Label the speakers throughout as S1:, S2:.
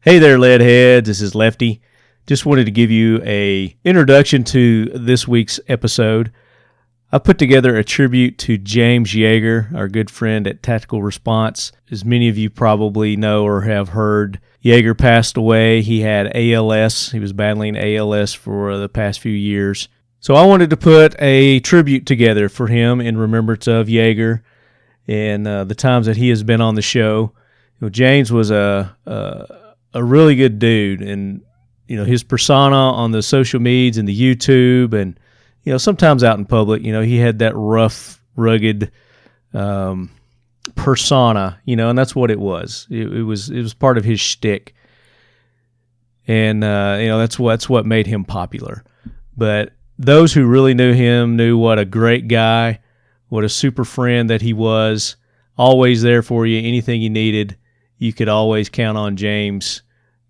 S1: Hey there, Leadheads. This is Lefty. Just wanted to give you a introduction to this week's episode. I put together a tribute to James Yeager, our good friend at Tactical Response. As many of you probably know or have heard, Yeager passed away. He had ALS. He was battling ALS for the past few years. So I wanted to put a tribute together for him in remembrance of Yeager and the times that he has been on the show. You know, James was a really good dude, and you know his persona on the social medias and the YouTube, and you know sometimes out in public, you know he had that rough, rugged persona, you know, and that's what it was. It was part of his shtick, and you know that's what made him popular. But those who really knew him knew what a great guy, what a super friend that he was. Always there for you, anything you needed. You could always count on James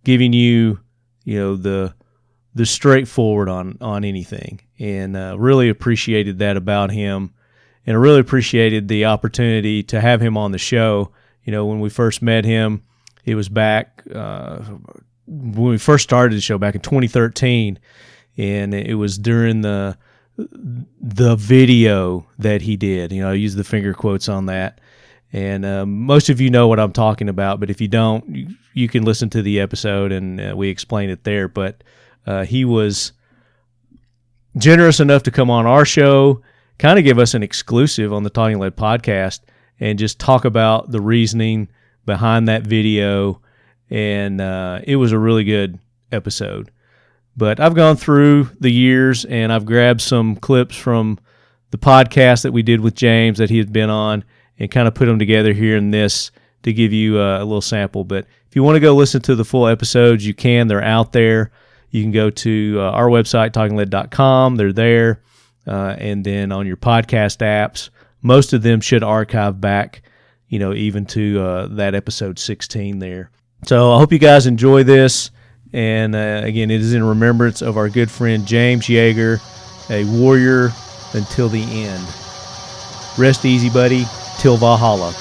S1: giving you, you know, the straightforward on anything, and really appreciated that about him, and I really appreciated the opportunity to have him on the show. You know, when we first met him, it was back when we first started the show back in 2013, and it was during the video that he did. You know, I use the finger quotes on that. And most of you know what I'm talking about, but if you don't, you can listen to the episode, and we explain it there. But he was generous enough to come on our show, kind of give us an exclusive on the Talking Lead podcast, and just talk about the reasoning behind that video. And it was a really good episode. But I've gone through the years, and I've grabbed some clips from the podcast that we did with James that he had been on, and kind of put them together here in this to give you a little sample. But if you want to go listen to the full episodes, you can. They're out there. You can go to our website, talkingled.com. They're there. And then on your podcast apps, most of them should archive back, you know, even to that episode 16 there. So I hope you guys enjoy this. And again, it is in remembrance of our good friend James Yeager, a warrior until the end. Rest easy, buddy. Till Valhalla.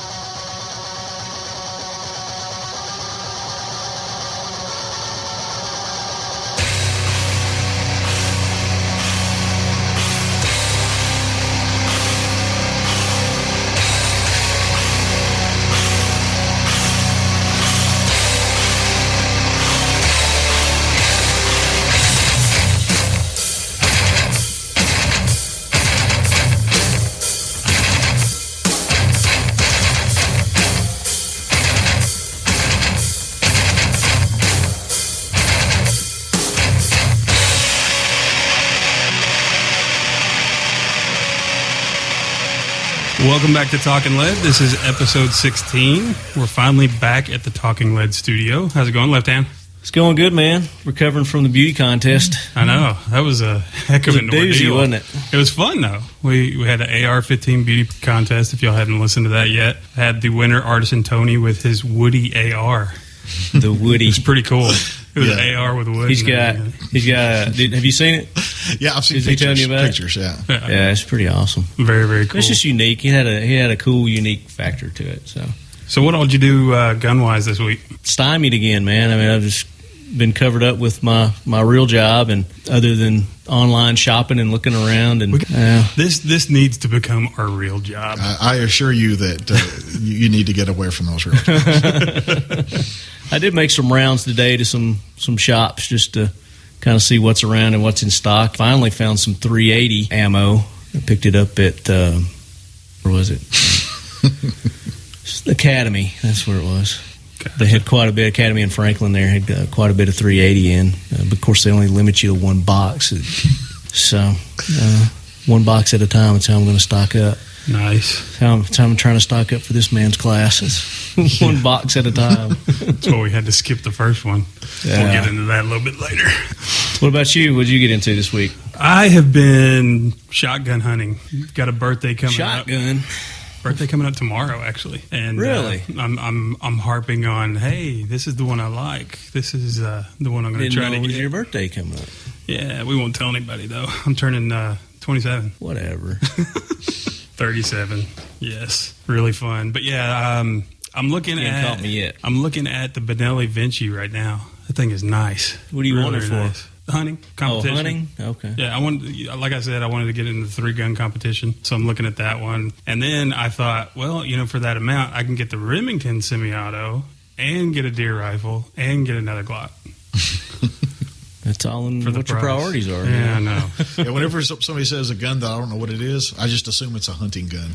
S2: Welcome back to Talking Lead. This is episode 16. We're finally back at the Talking Lead studio. How's it going, Left Hand?
S1: It's going good, man. Recovering from the beauty contest.
S2: I know. That was a heck of an ordeal,
S1: wasn't it?
S2: It was fun, though. We had an AR-15 beauty contest, if y'all hadn't listened to that yet. Had the winner, Artisan Tony, with his Woody AR.
S1: The Woody.
S2: It was pretty cool. It was an AR with wood.
S1: He's got have you seen it?
S3: Yeah, I've seen
S1: Is
S3: pictures.
S1: He telling you about
S3: pictures,
S1: it?
S3: Yeah.
S1: Yeah, it's pretty awesome.
S2: Very, very cool.
S1: It's just unique. He had a cool, unique factor to it.
S2: So what all did you do gun-wise this week?
S1: Stymied again, man. I mean, I've just been covered up with my real job, and other than online shopping and looking around, and
S2: this needs to become our real job.
S3: I assure you that you need to get away from those real jobs.
S1: I did make some rounds today to some shops just to kind of see what's around and what's in stock. Finally found some 380 ammo. I picked it up at where was it? Academy. That's where it was. Gotcha. They had quite a bit. Academy in Franklin there had quite a bit of 380 in. But of course, they only limit you to one box. So one box at a time. That's how I'm going to stock up.
S2: Nice.
S1: That's how I'm trying to stock up for this man's class. It's one box at a time.
S2: That's why we had to skip the first one. Yeah. We'll get into that a little bit later.
S1: What about you? What did you get into this week?
S2: I have been shotgun hunting. Got a birthday coming up. Birthday coming up tomorrow, actually. And
S1: really,
S2: I'm harping on. Hey, this is the one I like. This is the one I'm going to try to get.
S1: When's your birthday coming up?
S2: Yeah, we won't tell anybody though. I'm turning 27.
S1: Whatever.
S2: 37. Yes, really fun. But yeah, I'm looking
S4: You ain't caught me yet.
S2: I'm looking at the Benelli Vinci right now. That thing is nice.
S4: What do you want it for?
S2: Nice. Hunting competition.
S4: Oh, hunting? Okay.
S2: Yeah, like I said, I wanted to get into the 3-gun competition, so I'm looking at that one. And then I thought, well, for that amount, I can get the Remington semi-auto and get a deer rifle and get another Glock.
S4: That's all in
S2: For the
S4: what your
S2: price.
S4: priorities are.
S2: Yeah, I know.
S3: Yeah, whenever somebody says a gun that I don't know what it is, I just assume it's a hunting gun.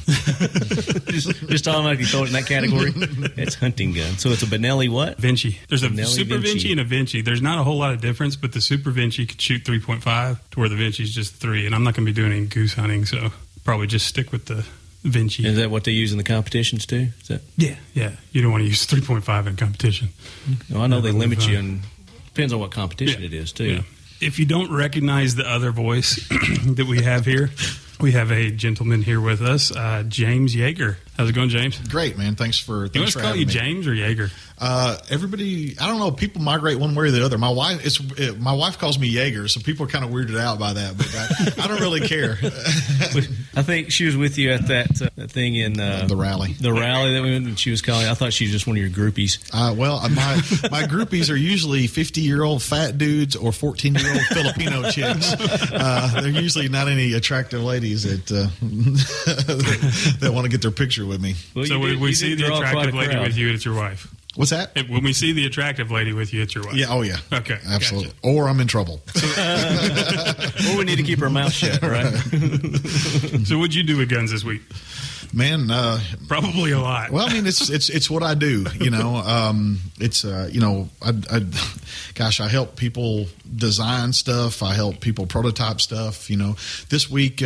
S4: just automatically throw it in that category. It's hunting gun. So it's a Benelli what?
S2: Vinci. There's a
S4: Benelli
S2: Super Vinci and a Vinci. There's not a whole lot of difference, but the Super Vinci could shoot 3.5 to where the Vinci's just 3. And I'm not going to be doing any goose hunting, so probably just stick with the Vinci.
S4: Is that what they use in the competitions too? Is that?
S2: Yeah. You don't want to use 3.5 in competition.
S4: Well, I know they limit you, and depends on what competition it is too.
S2: Yeah. If you don't recognize the other voice that we have here, we have a gentleman here with us, James Yeager. How's it going, James?
S3: Great, man. Thanks for
S2: You want us to call
S3: having
S2: you
S3: me.
S2: James or Yeager?
S3: Everybody, I don't know. People migrate one way or the other. My wife calls me Yeager, so people are kind of weirded out by that. But I don't really care.
S4: I think she was with you at that thing in
S3: The rally.
S4: The rally that we went, and she was calling. I thought she was just one of your groupies.
S3: My groupies are usually 50-year-old fat dudes or 14-year-old Filipino chicks. They're usually not any attractive ladies that that want to get their picture with me.
S4: Well,
S2: So when we see the attractive lady with you, it's your wife.
S3: What's that?
S2: When we see the attractive lady with you, it's your wife.
S3: Yeah. Oh, yeah.
S2: Okay.
S3: Absolutely.
S2: Gotcha.
S3: Or I'm in trouble.
S4: Or we need to keep her mouth shut, right?
S2: So what'd you do with guns this week?
S3: Man,
S2: Probably a lot.
S3: well, I mean, it's what I do. I help people design stuff. I help people prototype stuff. This week,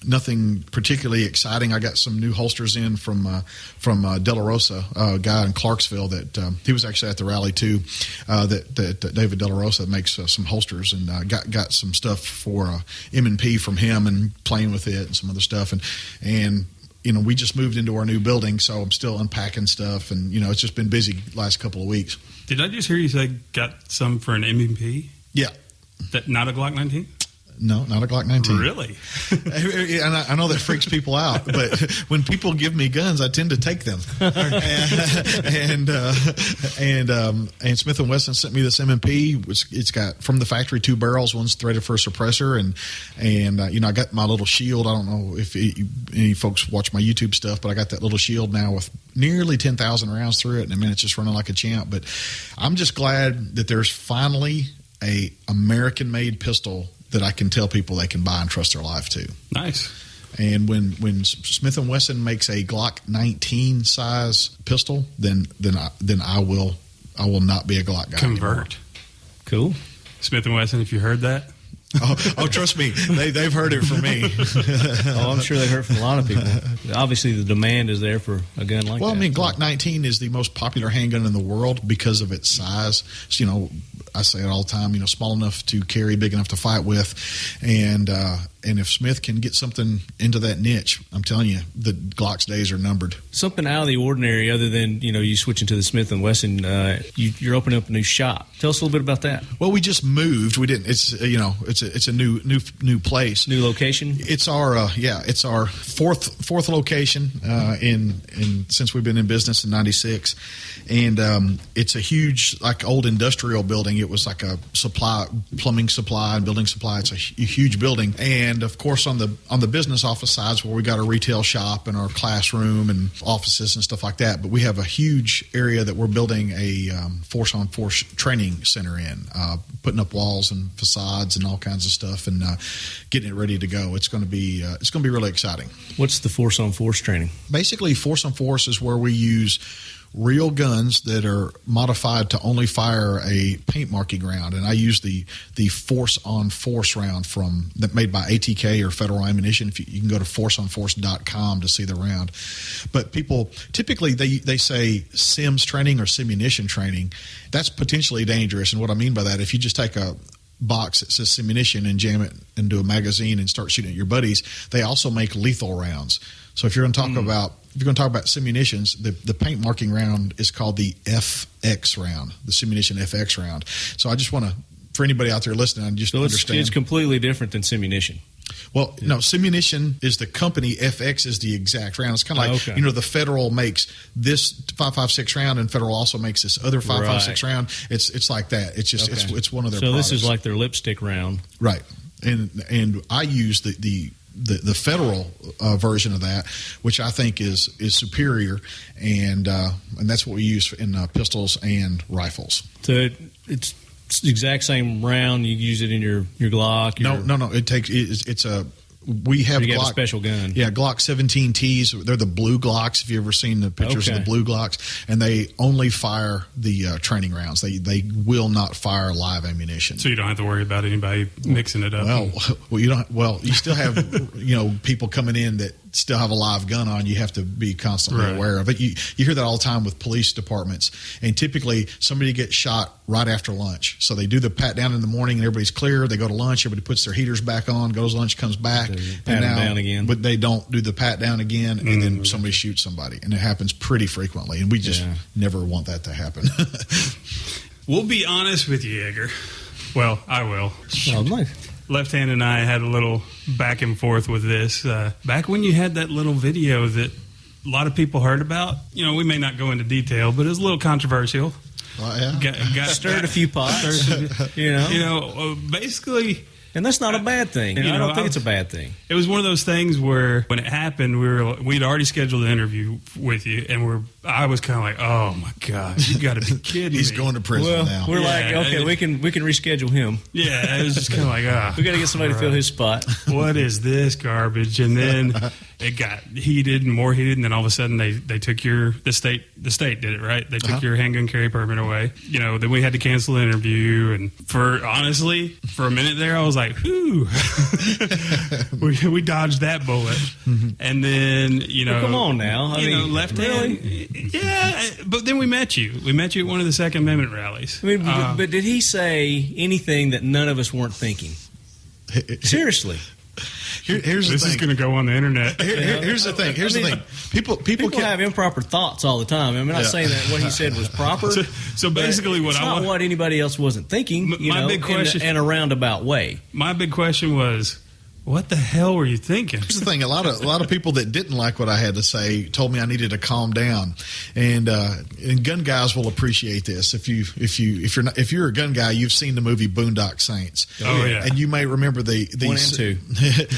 S3: nothing particularly exciting. I got some new holsters in from De La Rosa, a guy in Clarksville that he was actually at the rally too. That David De La Rosa makes some holsters, and got some stuff for M&P from him, and playing with it and some other stuff, and we just moved into our new building, so I'm still unpacking stuff, and it's just been busy last couple of weeks.
S2: Did I just hear you say got some for an M&P?
S3: Yeah.
S2: That not a Glock 19?
S3: No, not a Glock 19.
S2: Really?
S3: And I know that freaks people out, but when people give me guns, I tend to take them. And Smith & Wesson sent me this M&P. It's got from the factory 2 barrels. One's threaded for a suppressor, and I got my little shield. I don't know if any folks watch my YouTube stuff, but I got that little shield now with nearly 10,000 rounds through it, and it's just running like a champ. But I'm just glad that there's finally a American-made pistol that I can tell people they can buy and trust their life to.
S2: Nice.
S3: And when Smith & Wesson makes a Glock 19 size pistol, then I will not be a Glock guy
S2: Convert.
S3: anymore.
S4: Cool.
S2: Smith & Wesson, if you heard that.
S3: Oh, trust me, they've heard it from me.
S4: Oh, I'm sure they heard from a lot of people. Obviously, the demand is there for a gun like that.
S3: Well, I mean, Glock 19 is the most popular handgun in the world because of its size. So, I say it all the time. Small enough to carry, big enough to fight with, and if Smith can get something into that niche, I'm telling you, the Glock's days are numbered. Something
S4: out of the ordinary, other than you switching to the Smith & Wesson, you're opening up a new shop. Tell us a little bit about that.
S3: Well, we just moved. We didn't. It's a new place,
S4: new location.
S3: It's our fourth location since we've been in business in '96, and it's a huge old industrial building. It was like a plumbing supply and building supply. It's a huge building, and of course on the business office sides where we got our retail shop and our classroom and offices and stuff like that. But we have a huge area that we're building a force-on-force training center in, putting up walls and facades and all kinds of stuff, and getting it ready to go. It's going to be really exciting.
S4: What's the force-on-force training?
S3: Basically, force-on-force is where we use real guns that are modified to only fire a paint marking round, and I use the force-on-force round made by ATK or Federal Ammunition. If you can go to forceonforce.com to see the round. But people typically they say sims training or simunition training. That's potentially dangerous, and what I mean by that, if you just take a box that says simunition and jam it into a magazine and start shooting at your buddies, they also make lethal rounds. So if you're going to talk about simunitions, the paint marking round is called the FX round, the simunition FX round. So I just want to, for anybody out there listening, I just understand.
S4: It's completely different than simunition.
S3: Well, no, Simunition is the company. FX is the exact round. It's kind of like, the Federal makes this 5.56 round, and Federal also makes this other 5.56 round. It's like that. It's just it's one of their products.
S4: So this is like their lipstick round.
S3: Right. And I use the Federal version of that, which I think is superior, and that's what we use in pistols and rifles.
S4: So it's the exact same round. You use it in your Glock.
S3: No. We have
S4: you
S3: Glock,
S4: have a special gun.
S3: Yeah, Glock 17Ts. They're the blue Glocks. If you ever seen the pictures of the blue Glocks, and they only fire the training rounds. They will not fire live ammunition.
S2: So you don't have to worry about anybody mixing it up.
S3: You still have people coming in that still have a live gun on. You have to be constantly aware of it. You hear that all the time with police departments, and typically somebody gets shot right after lunch. So they do the pat down in the morning, and everybody's clear. They go to lunch. Everybody puts their heaters back on, goes to lunch, comes back.
S4: Pat down again.
S3: But they don't do the pat down again, and then somebody shoots somebody. And it happens pretty frequently, and we just never want that to happen.
S2: We'll be honest with you, Yeager. Well, I will.
S4: Oh, nice.
S2: Left Hand and I had a little back and forth with this. Back when you had that little video that a lot of people heard about, we may not go into detail, but it was a little controversial.
S3: Got
S4: stirred a few pots.
S2: Basically.
S4: And that's not a bad thing. I don't think it's a bad thing.
S2: It was one of those things where when it happened, we'd already scheduled an interview with you, and I was kind of like, oh my gosh, you got to be kidding me.
S3: He's going to prison now.
S4: We're like, okay, we can reschedule him.
S2: Yeah, it was just kind of like,
S4: we got to get somebody to fill his spot.
S2: What is this garbage? And then it got heated and more heated, and then all of a sudden they took the state did it, right? They took your handgun carry permit away. Then we had to cancel the interview, and for a minute there, I was like, whew. we dodged that bullet. And then,
S4: well, come on now. I mean,
S2: Left
S4: really?
S2: Hand. Yeah, but then we met you. We met you at one of the Second Amendment rallies.
S4: I mean, but did he say anything that none of us weren't thinking? Seriously.
S3: Here's
S2: this
S3: the thing.
S2: is going to go on the internet.
S3: Here's the thing. People
S4: have improper thoughts all the time. I'm not saying that what he said was proper.
S2: So basically,
S4: it's not what anybody else wasn't thinking.
S2: My big question,
S4: in a roundabout way.
S2: My big question was, what the hell were you thinking?
S3: Here's the thing: a lot of people that didn't like what I had to say told me I needed to calm down, and gun guys will appreciate this. If you're a gun guy, you've seen the movie Boondock Saints.
S2: Oh yeah,
S3: and you may remember the
S4: 1 and 2.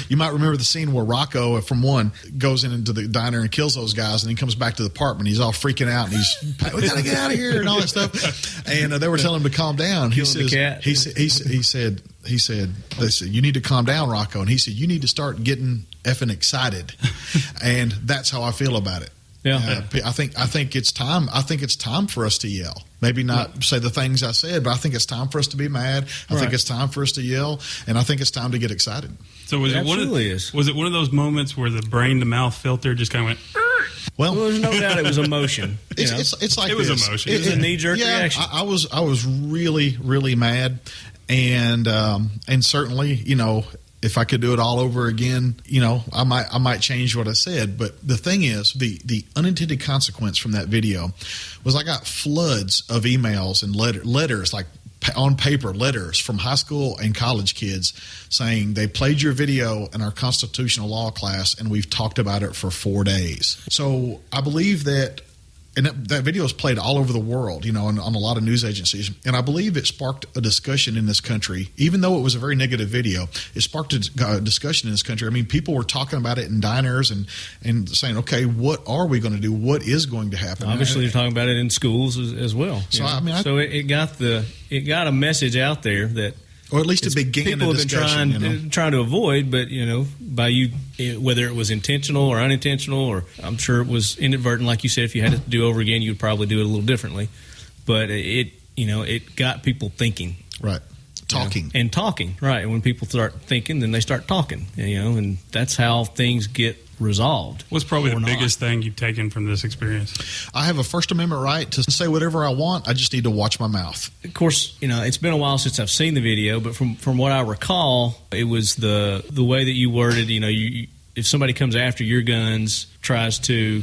S3: You might remember the scene where Rocco from 1 goes into the diner and kills those guys, and he comes back to the apartment. He's all freaking out, and we gotta get out of here and all that stuff. And they were telling him to calm down. He says, he said, they said, you need to calm down, Rocco. And he said, you need to start getting effing excited. And that's how I feel about it.
S4: Yeah.
S3: I think it's time. I think it's time for us to yell. Maybe not say the things I said, but I think it's time for us to be mad. I think it's time for us to yell, and I think it's time to get excited.
S2: So was it one of those moments where the brain to mouth filter just kind of went?
S3: Well,
S4: there's no doubt it was emotion.
S3: It's like
S2: it was
S3: this.
S2: Emotion.
S4: It was a knee jerk reaction.
S3: I was really, really mad, and certainly, if I could do it all over again, I might change what I said. But the thing is, the unintended consequence from that video was I got floods of emails and letters, like on paper letters from high school and college kids saying they played your video in our constitutional law class and we've talked about it for 4 days. So I believe that. And that video is played all over the world, on a lot of news agencies. And I believe it sparked a discussion in this country. Even though it was a very negative video, it sparked a discussion in this country. I mean, people were talking about it in diners and saying, okay, what are we going to do? What is going to happen?
S4: Obviously, you're talking about it in schools as well.
S3: So,
S4: it got a message out there that,
S3: or at least it began
S4: people
S3: a
S4: have been trying to avoid, but by you, whether it was intentional or unintentional, or I'm sure it was inadvertent, like you said, if you had to do over again, you'd probably do it a little differently. But it got people thinking,
S3: right? Talking
S4: and talking, right? And when people start thinking, then they start talking, and that's how things get resolved.
S2: What's probably the biggest thing you've taken from this experience?
S3: I have a First Amendment right to say whatever I want. I just need to watch my mouth.
S4: Of course, it's been a while since I've seen the video, but from what I recall, it was the way that you worded. If somebody comes after your guns, tries to,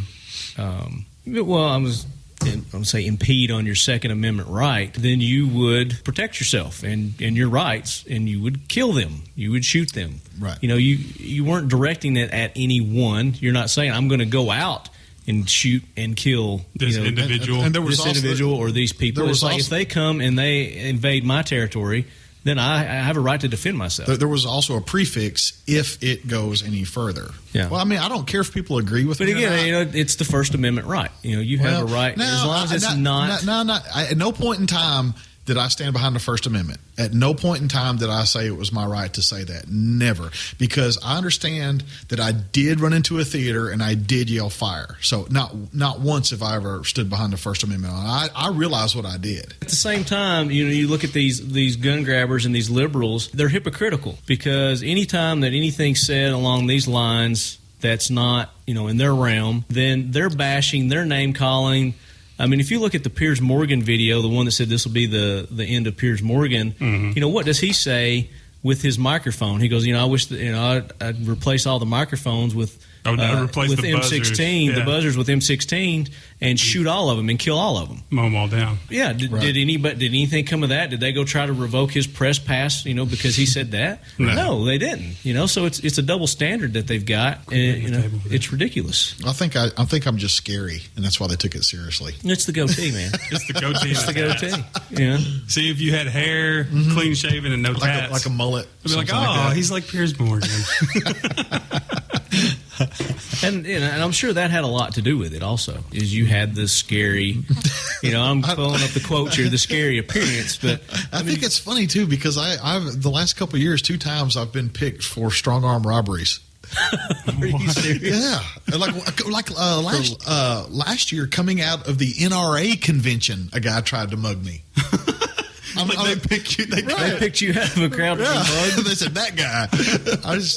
S4: impede on your Second Amendment right, then you would protect yourself and your rights, and you would kill them. You would shoot them.
S3: Right.
S4: You weren't directing it at anyone. You're not saying, I'm going to go out and shoot and kill
S2: this individual.
S3: And there was
S4: this individual or these people. It's like if they come and they invade my territory, then I have a right to defend myself.
S3: There was also a prefix if it goes any further.
S4: Yeah.
S3: Well, I mean, I don't care if people agree with me.
S4: But again, it's the First Amendment right. You have a right as long as it's not.
S3: At no point in time did I stand behind the First Amendment. At no point in time did I say it was my right to say that. Never. Because I understand that I did run into a theater and I did yell fire. So not once have I ever stood behind the First Amendment. I realize what I did.
S4: At the same time, you look at these gun grabbers and these liberals, they're hypocritical, because anytime that anything's said along these lines that's not, in their realm, then they're bashing, they're name calling. I mean, if you look at the Piers Morgan video, the one that said this will be the end of Piers Morgan, what does he say with his microphone? He goes, I wish that, I'd replace all the microphones with
S2: replace
S4: with
S2: the
S4: M16,
S2: buzzers.
S4: the buzzers with M16, and shoot all of them and kill all of them.
S2: Mow them all down.
S4: Yeah. Did anything come of that? Did they go try to revoke his press pass? Because he said that? No, they didn't. So it's a double standard that they've got. And, it's ridiculous.
S3: I think I'm just scary, and that's why they took it seriously.
S4: It's the goatee, man.
S2: It's the goatee.
S4: It's the goatee. Yeah.
S2: See, if you had hair, clean shaven, and no tats,
S3: like a mullet,
S2: I'd be like, he's like Piers Morgan.
S4: And I'm sure that had a lot to do with it also, is you had the scary, I'm pulling up the quotes here, the scary appearance. But
S3: I think it's funny, too, because I've the last couple of years, 2 times I've been picked for strong arm robberies.
S4: Are you serious?
S3: Yeah. Last year, coming out of the NRA convention, a guy tried to mug me.
S2: They picked you. They
S4: picked you out of a crowd to be mugged.
S3: They said, that guy.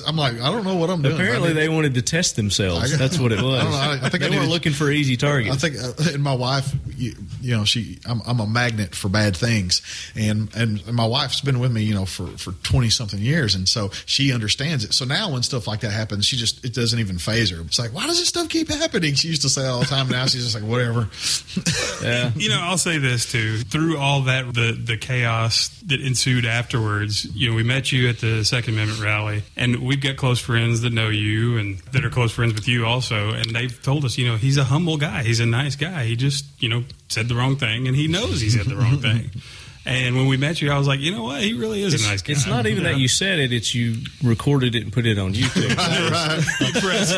S3: I'm like, I don't know what I'm doing.
S4: Apparently, they wanted to test themselves. That's what it was.
S3: I think
S4: they weren't looking for easy targets.
S3: I think, and my wife, I'm a magnet for bad things, and my wife's been with me, for 20 something years, and so she understands it. So now when stuff like that happens, it doesn't even faze her. It's like, why does this stuff keep happening? She used to say all the time. Now she's just like, whatever.
S2: Yeah. I'll say this too. Through all that, the chaos that ensued afterwards, we met you at the Second Amendment rally, and we've got close friends that know you and that are close friends with you also, and they've told us, he's a humble guy, he's a nice guy, he just, said the wrong thing, and he knows he said the wrong thing. And when we met you, I was like, you know what? He really is a nice guy.
S4: It's not even that you said it; it's you recorded it and put it on YouTube.
S3: Right.
S4: You press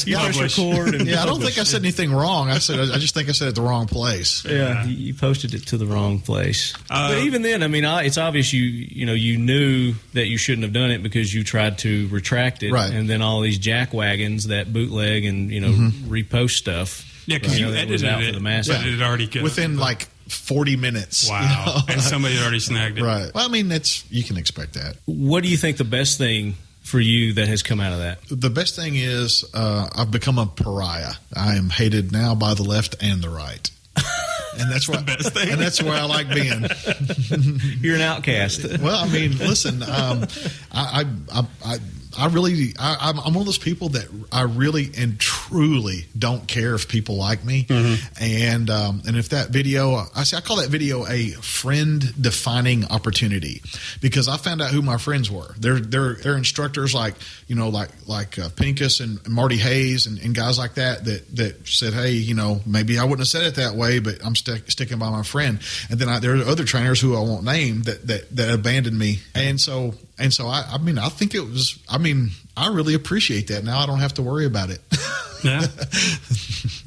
S4: record. And
S3: I don't think I said anything wrong. I just think I said it the wrong place.
S4: Yeah, you posted it to the wrong place. But even then, it's obvious you knew that you shouldn't have done it because you tried to retract it,
S3: right.
S4: And then all these jackwagons that bootleg and repost stuff.
S2: Yeah, because you edited it,
S4: for the masses.
S2: But it already got
S3: within 40 minutes.
S2: Wow. And somebody had already snagged it.
S3: Right. Well, you can expect that.
S4: What do you think the best thing for you that has come out of that?
S3: The best thing is I've become a pariah. I am hated now by the left and the right. And that's
S2: the best thing.
S3: And that's where I like being.
S4: You're an outcast.
S3: Well, listen, I'm one of those people that I really and truly don't care if people like me. And if that video, I call that video a friend defining opportunity, because I found out who my friends were. They're instructors like Pincus and Marty Hayes and guys like that said, hey, maybe I wouldn't have said it that way, but I'm sticking by my friend. And then there are other trainers who I won't name that abandoned me. And so I think it was, I really appreciate that. Now I don't have to worry about it.
S2: Yeah.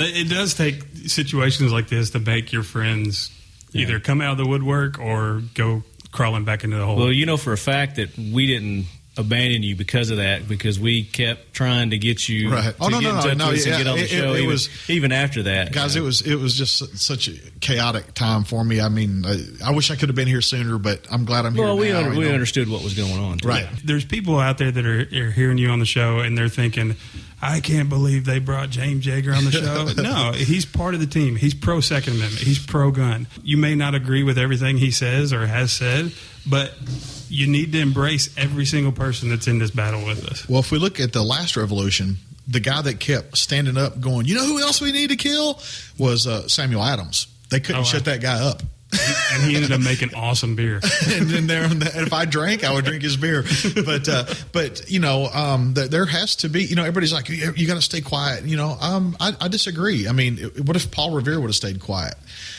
S2: It does take situations like this to make your friends either come out of the woodwork or go crawling back into the hole.
S4: Well, for a fact that we didn't abandon you because of that, because we kept trying to get you
S3: right.
S4: to get in touch with us and get on the show. Even after that,
S3: guys, it was just such a chaotic time for me. I wish I could have been here sooner, but I'm glad I'm here.
S4: Well, we
S3: now,
S4: we understood what was going on,
S3: right?
S2: Yeah. There's people out there that are hearing you on the show and they're thinking, I can't believe they brought James Yeager on the show. No, he's part of the team. He's pro Second Amendment. He's pro gun. You may not agree with everything he says or has said, but you need to embrace every single person that's in this battle with us.
S3: Well, if we look at the last revolution, the guy that kept standing up going, you know who else we need to kill, was Samuel Adams. They couldn't shut that guy up.
S2: And he ended up making awesome beer.
S3: And then if I drank, I would drink his beer. But there has to be, everybody's like, you got to stay quiet. I disagree. I mean, what if Paul Revere would have stayed quiet?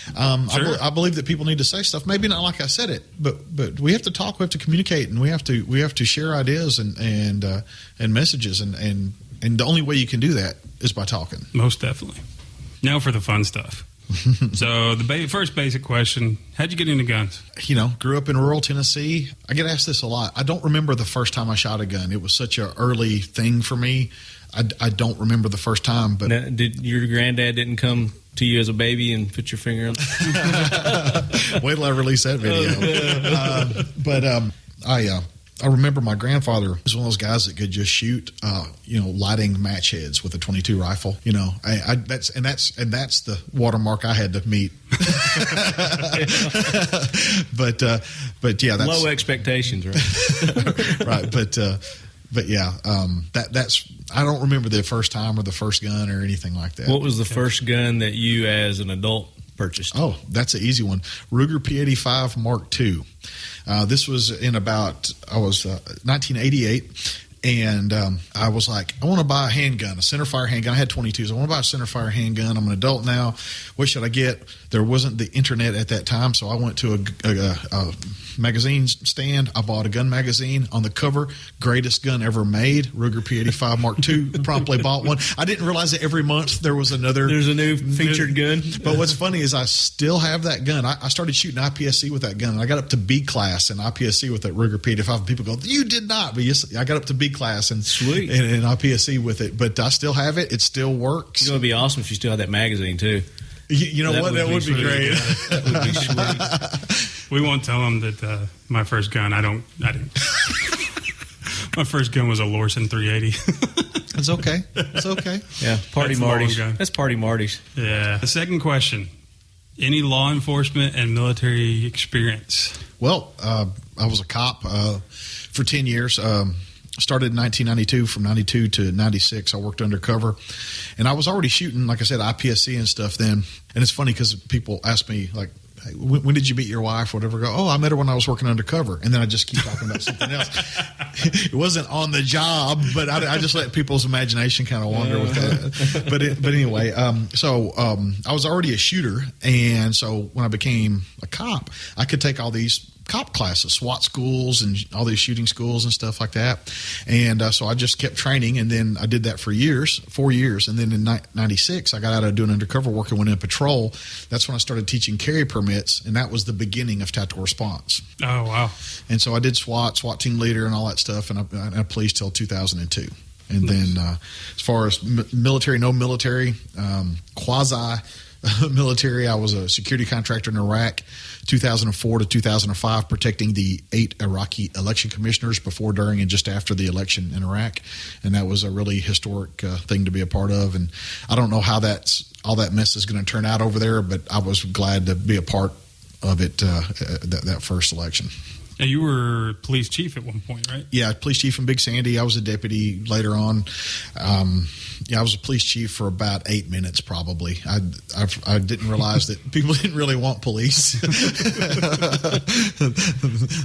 S2: Sure.
S3: I believe that people need to say stuff. Maybe not like I said it, but we have to talk. We have to communicate, and we have to share ideas and messages. And the only way you can do that is by talking.
S2: Most definitely. Now for the fun stuff. So the first basic question, how'd you get into guns?
S3: Grew up in rural Tennessee. I get asked this a lot. I don't remember the first time I shot a gun. It was such an early thing for me. I don't remember the first time. But
S4: now, did your granddad didn't come to you as a baby and put your finger on
S3: Wait till I release that video. I remember my grandfather was one of those guys that could just shoot, lighting match heads with a .22 rifle. That's the watermark I had to meet. But yeah, that's
S4: low expectations, right?
S3: Right. But yeah, that's I don't remember the first time or the first gun or anything like that.
S4: What was the first gun that you, as an adult, purchased?
S3: Oh, that's an easy one. Ruger P85 Mark II. This was in 1988, and I was like, I want to buy a handgun, a centerfire handgun. I had 22s. I want to buy a centerfire handgun. I'm an adult now. What should I get? There wasn't the internet at that time, so I went to a magazine stand. I bought a gun magazine. On the cover, greatest gun ever made, Ruger P85 Mark II. Promptly bought one. I didn't realize that every month there's a new
S4: featured gun.
S3: But what's funny is I still have that gun. I started shooting IPSC with that gun, and I got up to B class in IPSC with that Ruger P85. And people go, you did not. But yes, I got up to B class and
S4: sweet
S3: in IPSC with it. But I still have it. It still works.
S4: It's going to be awesome if you still had that magazine too.
S3: You know what? That would be great.
S4: That would be sweet.
S2: We won't tell them that my first gun, I didn't. My first gun was a Lorson 380.
S3: It's okay. It's okay.
S4: Yeah, Party Marty's. That's Party Marty's.
S2: Yeah. The second question, any law enforcement and military experience?
S3: Well, I was a cop for 10 years. Started in 1992. From 92 to 96, I worked undercover. And I was already shooting, like I said, IPSC and stuff then. And it's funny because people ask me, like, hey, when did you meet your wife or whatever? I go, I met her when I was working undercover. And then I just keep talking about something else. It wasn't on the job, but I just let people's imagination kind of wander with that. But anyway, so I was already a shooter. And so when I became a cop, I could take all these cop classes, SWAT schools and all these shooting schools and stuff like that. And so I just kept training, and then I did that for 4 years. And then in 96, I got out of doing undercover work and went in patrol. That's when I started teaching carry permits, and that was the beginning of tactical response.
S2: Oh, wow.
S3: And so I did SWAT team leader and all that stuff, and I policed till 2002. And nice. Then as far as military, no military, quasi-military, I was a security contractor in Iraq, 2004 to 2005, protecting the 8 Iraqi election commissioners before, during, and just after the election in Iraq. And that was a really historic thing to be a part of. And I don't know how all that mess is going to turn out over there, but I was glad to be a part of it, that first election.
S2: Now, you were police chief at one point, right?
S3: Yeah, police chief in Big Sandy. I was a deputy later on. I was a police chief for about 8 minutes, probably. I didn't realize that people didn't really want police.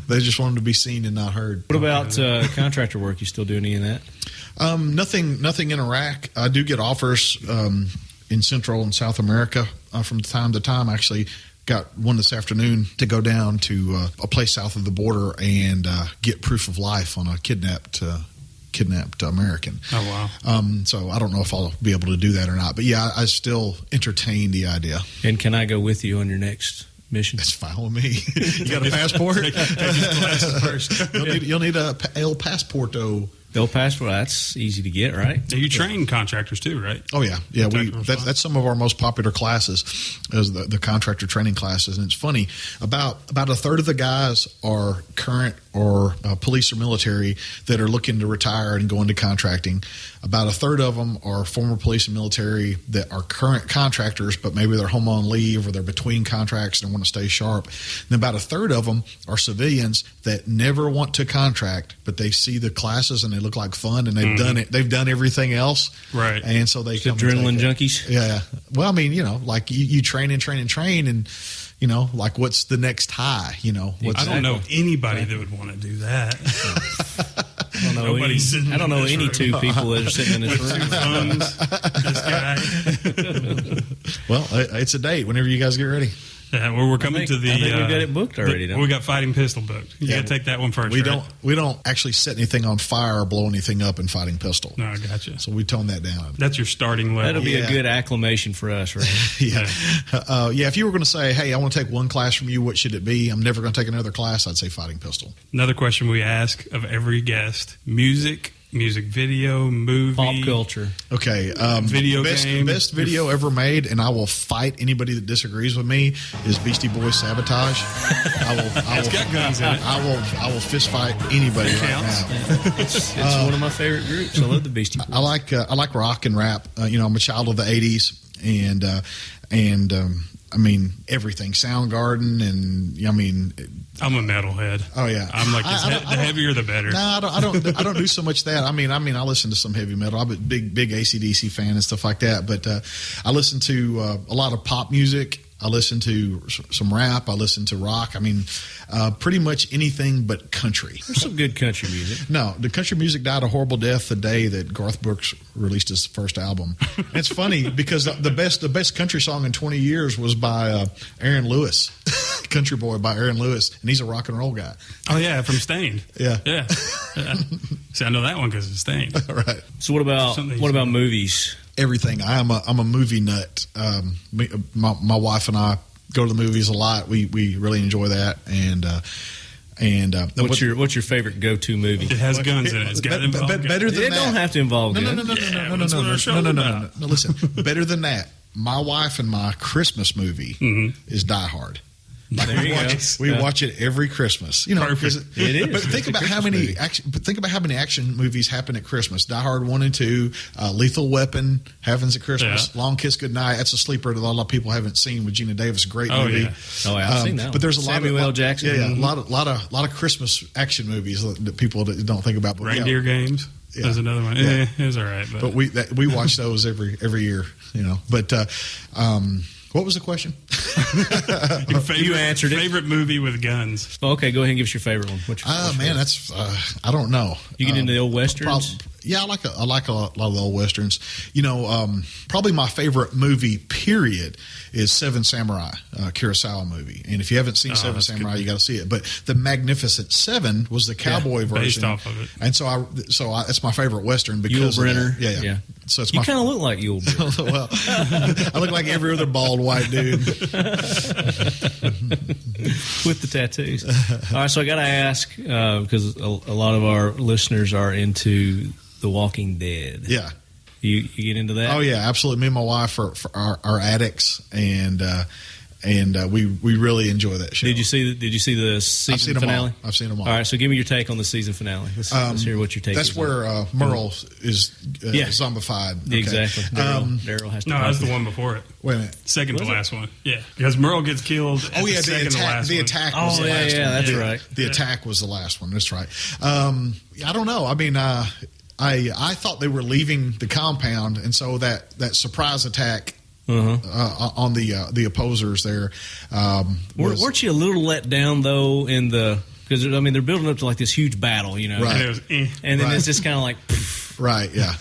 S3: They just wanted to be seen and not heard.
S4: What about contractor work? You still do any of that?
S3: Nothing in Iraq. I do get offers in Central and South America from time to time. Actually, got one this afternoon to go down to a place south of the border and get proof of life on a kidnapped American.
S2: Oh, wow.
S3: So I don't know if I'll be able to do that or not. But yeah, I still entertain the idea.
S4: And can I go with you on your next mission?
S3: That's fine with me. You got a passport?
S2: Take your glasses first.
S3: You'll need a El Pasporto.
S4: El Passport, that's easy to get, right?
S2: Yeah, you train contractors too, right?
S3: Oh, yeah. Yeah, that's some of our most popular classes, is the contractor training classes. And it's funny, about a third of the guys are current or police or military that are looking to retire and go into contracting. About a third of them are former police and military that are current contractors, but maybe they're home on leave or they're between contracts and want to stay sharp. And about a third of them are civilians that never want to contract, but they see the classes and they look like fun, and they've done it. They've done everything else,
S2: Right.
S3: And so they come
S4: Adrenaline
S3: and take it.
S4: junkies.
S3: Yeah. Well, I mean, like you train, and like what's the next high?
S2: I don't know anybody that would want to do that.
S4: I don't know any two people that are sitting in this room.
S2: This guy.
S3: Well, it's a date whenever you guys get ready.
S2: Yeah, well, we're coming to the.
S4: I think we've got it booked already.
S2: We got Fighting Pistol booked. You got to take that one first.
S3: We
S2: right?
S3: don't actually set anything on fire or blow anything up in Fighting Pistol.
S2: No, I gotcha.
S3: So we tone that down.
S2: That's your starting level.
S4: That'll be a good acclamation for us, right?
S3: Yeah. If you were going to say, hey, I want to take one class from you, what should it be? I'm never going to take another class. I'd say Fighting Pistol.
S2: Another question we ask of every guest: music video, movie,
S4: Pop culture.
S3: Okay.
S2: Video
S3: best
S2: game.
S3: video ever made, and I will fight anybody that disagrees with me, is Beastie Boys Sabotage.
S2: It's got guns in it.
S3: I will fist fight anybody right
S2: Counts.
S3: now.
S4: It's one of my favorite groups. I love the Beastie Boys.
S3: I like rock and rap. I'm a child of the '80s, and I mean everything. Soundgarden, and I mean.
S2: I'm a metalhead.
S3: Oh yeah,
S2: I'm like the heavier the better.
S3: No, I don't do so much that. I mean, I listen to some heavy metal. I'm a big AC/DC fan and stuff like that. But I listen to a lot of pop music. I listen to some rap. I listen to rock. I mean, pretty much anything but country.
S4: There's some good country music.
S3: No, the country music died a horrible death the day that Garth Brooks released his first album. And it's funny because the best country song in 20 years was by Aaron Lewis, Country Boy by Aaron Lewis, and he's a rock and roll guy.
S2: Oh yeah, from Stained.
S3: Yeah.
S2: See, I know that one because it's Stained.
S3: Right.
S4: So what about movies?
S3: Everything. I'm a movie nut. My wife and I go to the movies a lot. We really enjoy that. And
S4: what's your favorite go-to movie?
S2: It has guns in it. It's got involved guns.
S3: Better than
S4: It
S3: that.
S4: don't have to involve
S3: No.
S4: guns.
S3: No. Listen, better than that. My wife and my Christmas movie is Die Hard.
S4: There you go.
S3: We watch it every Christmas.
S2: Perfect.
S4: It is.
S3: But think about how many action movies happen at Christmas. Die Hard 1 and 2, Lethal Weapon happens at Christmas.
S2: Yeah.
S3: Long Kiss Goodnight. That's a sleeper that a lot of people haven't seen with Gina Davis. Great movie.
S2: Yeah.
S4: Oh, I've seen that.
S3: But there's a
S4: Samuel L. Jackson.
S3: Yeah, a lot of Christmas action movies that people don't think about. But
S2: Reindeer Games.
S3: Yeah.
S2: There's another one.
S3: Yeah.
S2: It was all right.
S3: But we watch those every year. But what was the question?
S2: Your favorite,
S4: You answered it.
S2: favorite movie with guns.
S4: Okay, go ahead and give us your favorite one. What's your
S3: Man, that's I don't know.
S4: You get into the old westerns?
S3: Yeah, I like a lot of the old westerns. Probably my favorite movie, period, is Seven Samurai, Kurosawa movie. And if you haven't seen Seven Samurai, you got to see it. But the Magnificent Seven was the cowboy version,
S2: based off of it.
S3: And so it's my favorite western because
S4: Yul
S3: of that.
S4: Brynner.
S3: Yeah. So it's
S4: You
S3: my
S4: kind of look like Yul Brynner.
S3: well, I look like every other bald white dude.
S4: With the tattoos. All right, so I got to ask, because a lot of our listeners are into The Walking Dead.
S3: Yeah.
S4: You get into that?
S3: Oh yeah, absolutely. Me and my wife are addicts, and we really enjoy that show.
S4: Did you see the season
S3: I've seen
S4: finale?
S3: them all. I've seen them all.
S4: All right, so give me your take on the season finale. Let's hear what your take is.
S3: That's where Merle is zombified. Okay.
S4: Exactly. Daryl has to.
S2: No, that's the one before it.
S3: Wait a minute.
S2: Second to last one. Yeah, because Merle gets killed.
S3: Oh yeah,
S2: the second to last
S3: the
S2: one.
S3: attack was the
S4: yeah,
S3: last
S4: yeah,
S3: one.
S4: that's right.
S3: The attack was the last one. That's right. I don't know. I mean, I thought they were leaving the compound, and so that surprise attack on the opposers there.
S4: Weren't you a little let down though in the because I mean they're building up to like this huge battle, you know,
S3: Right.
S2: And it was,
S4: and then
S3: Right.
S4: it's just kind of like.
S3: Right. Yeah.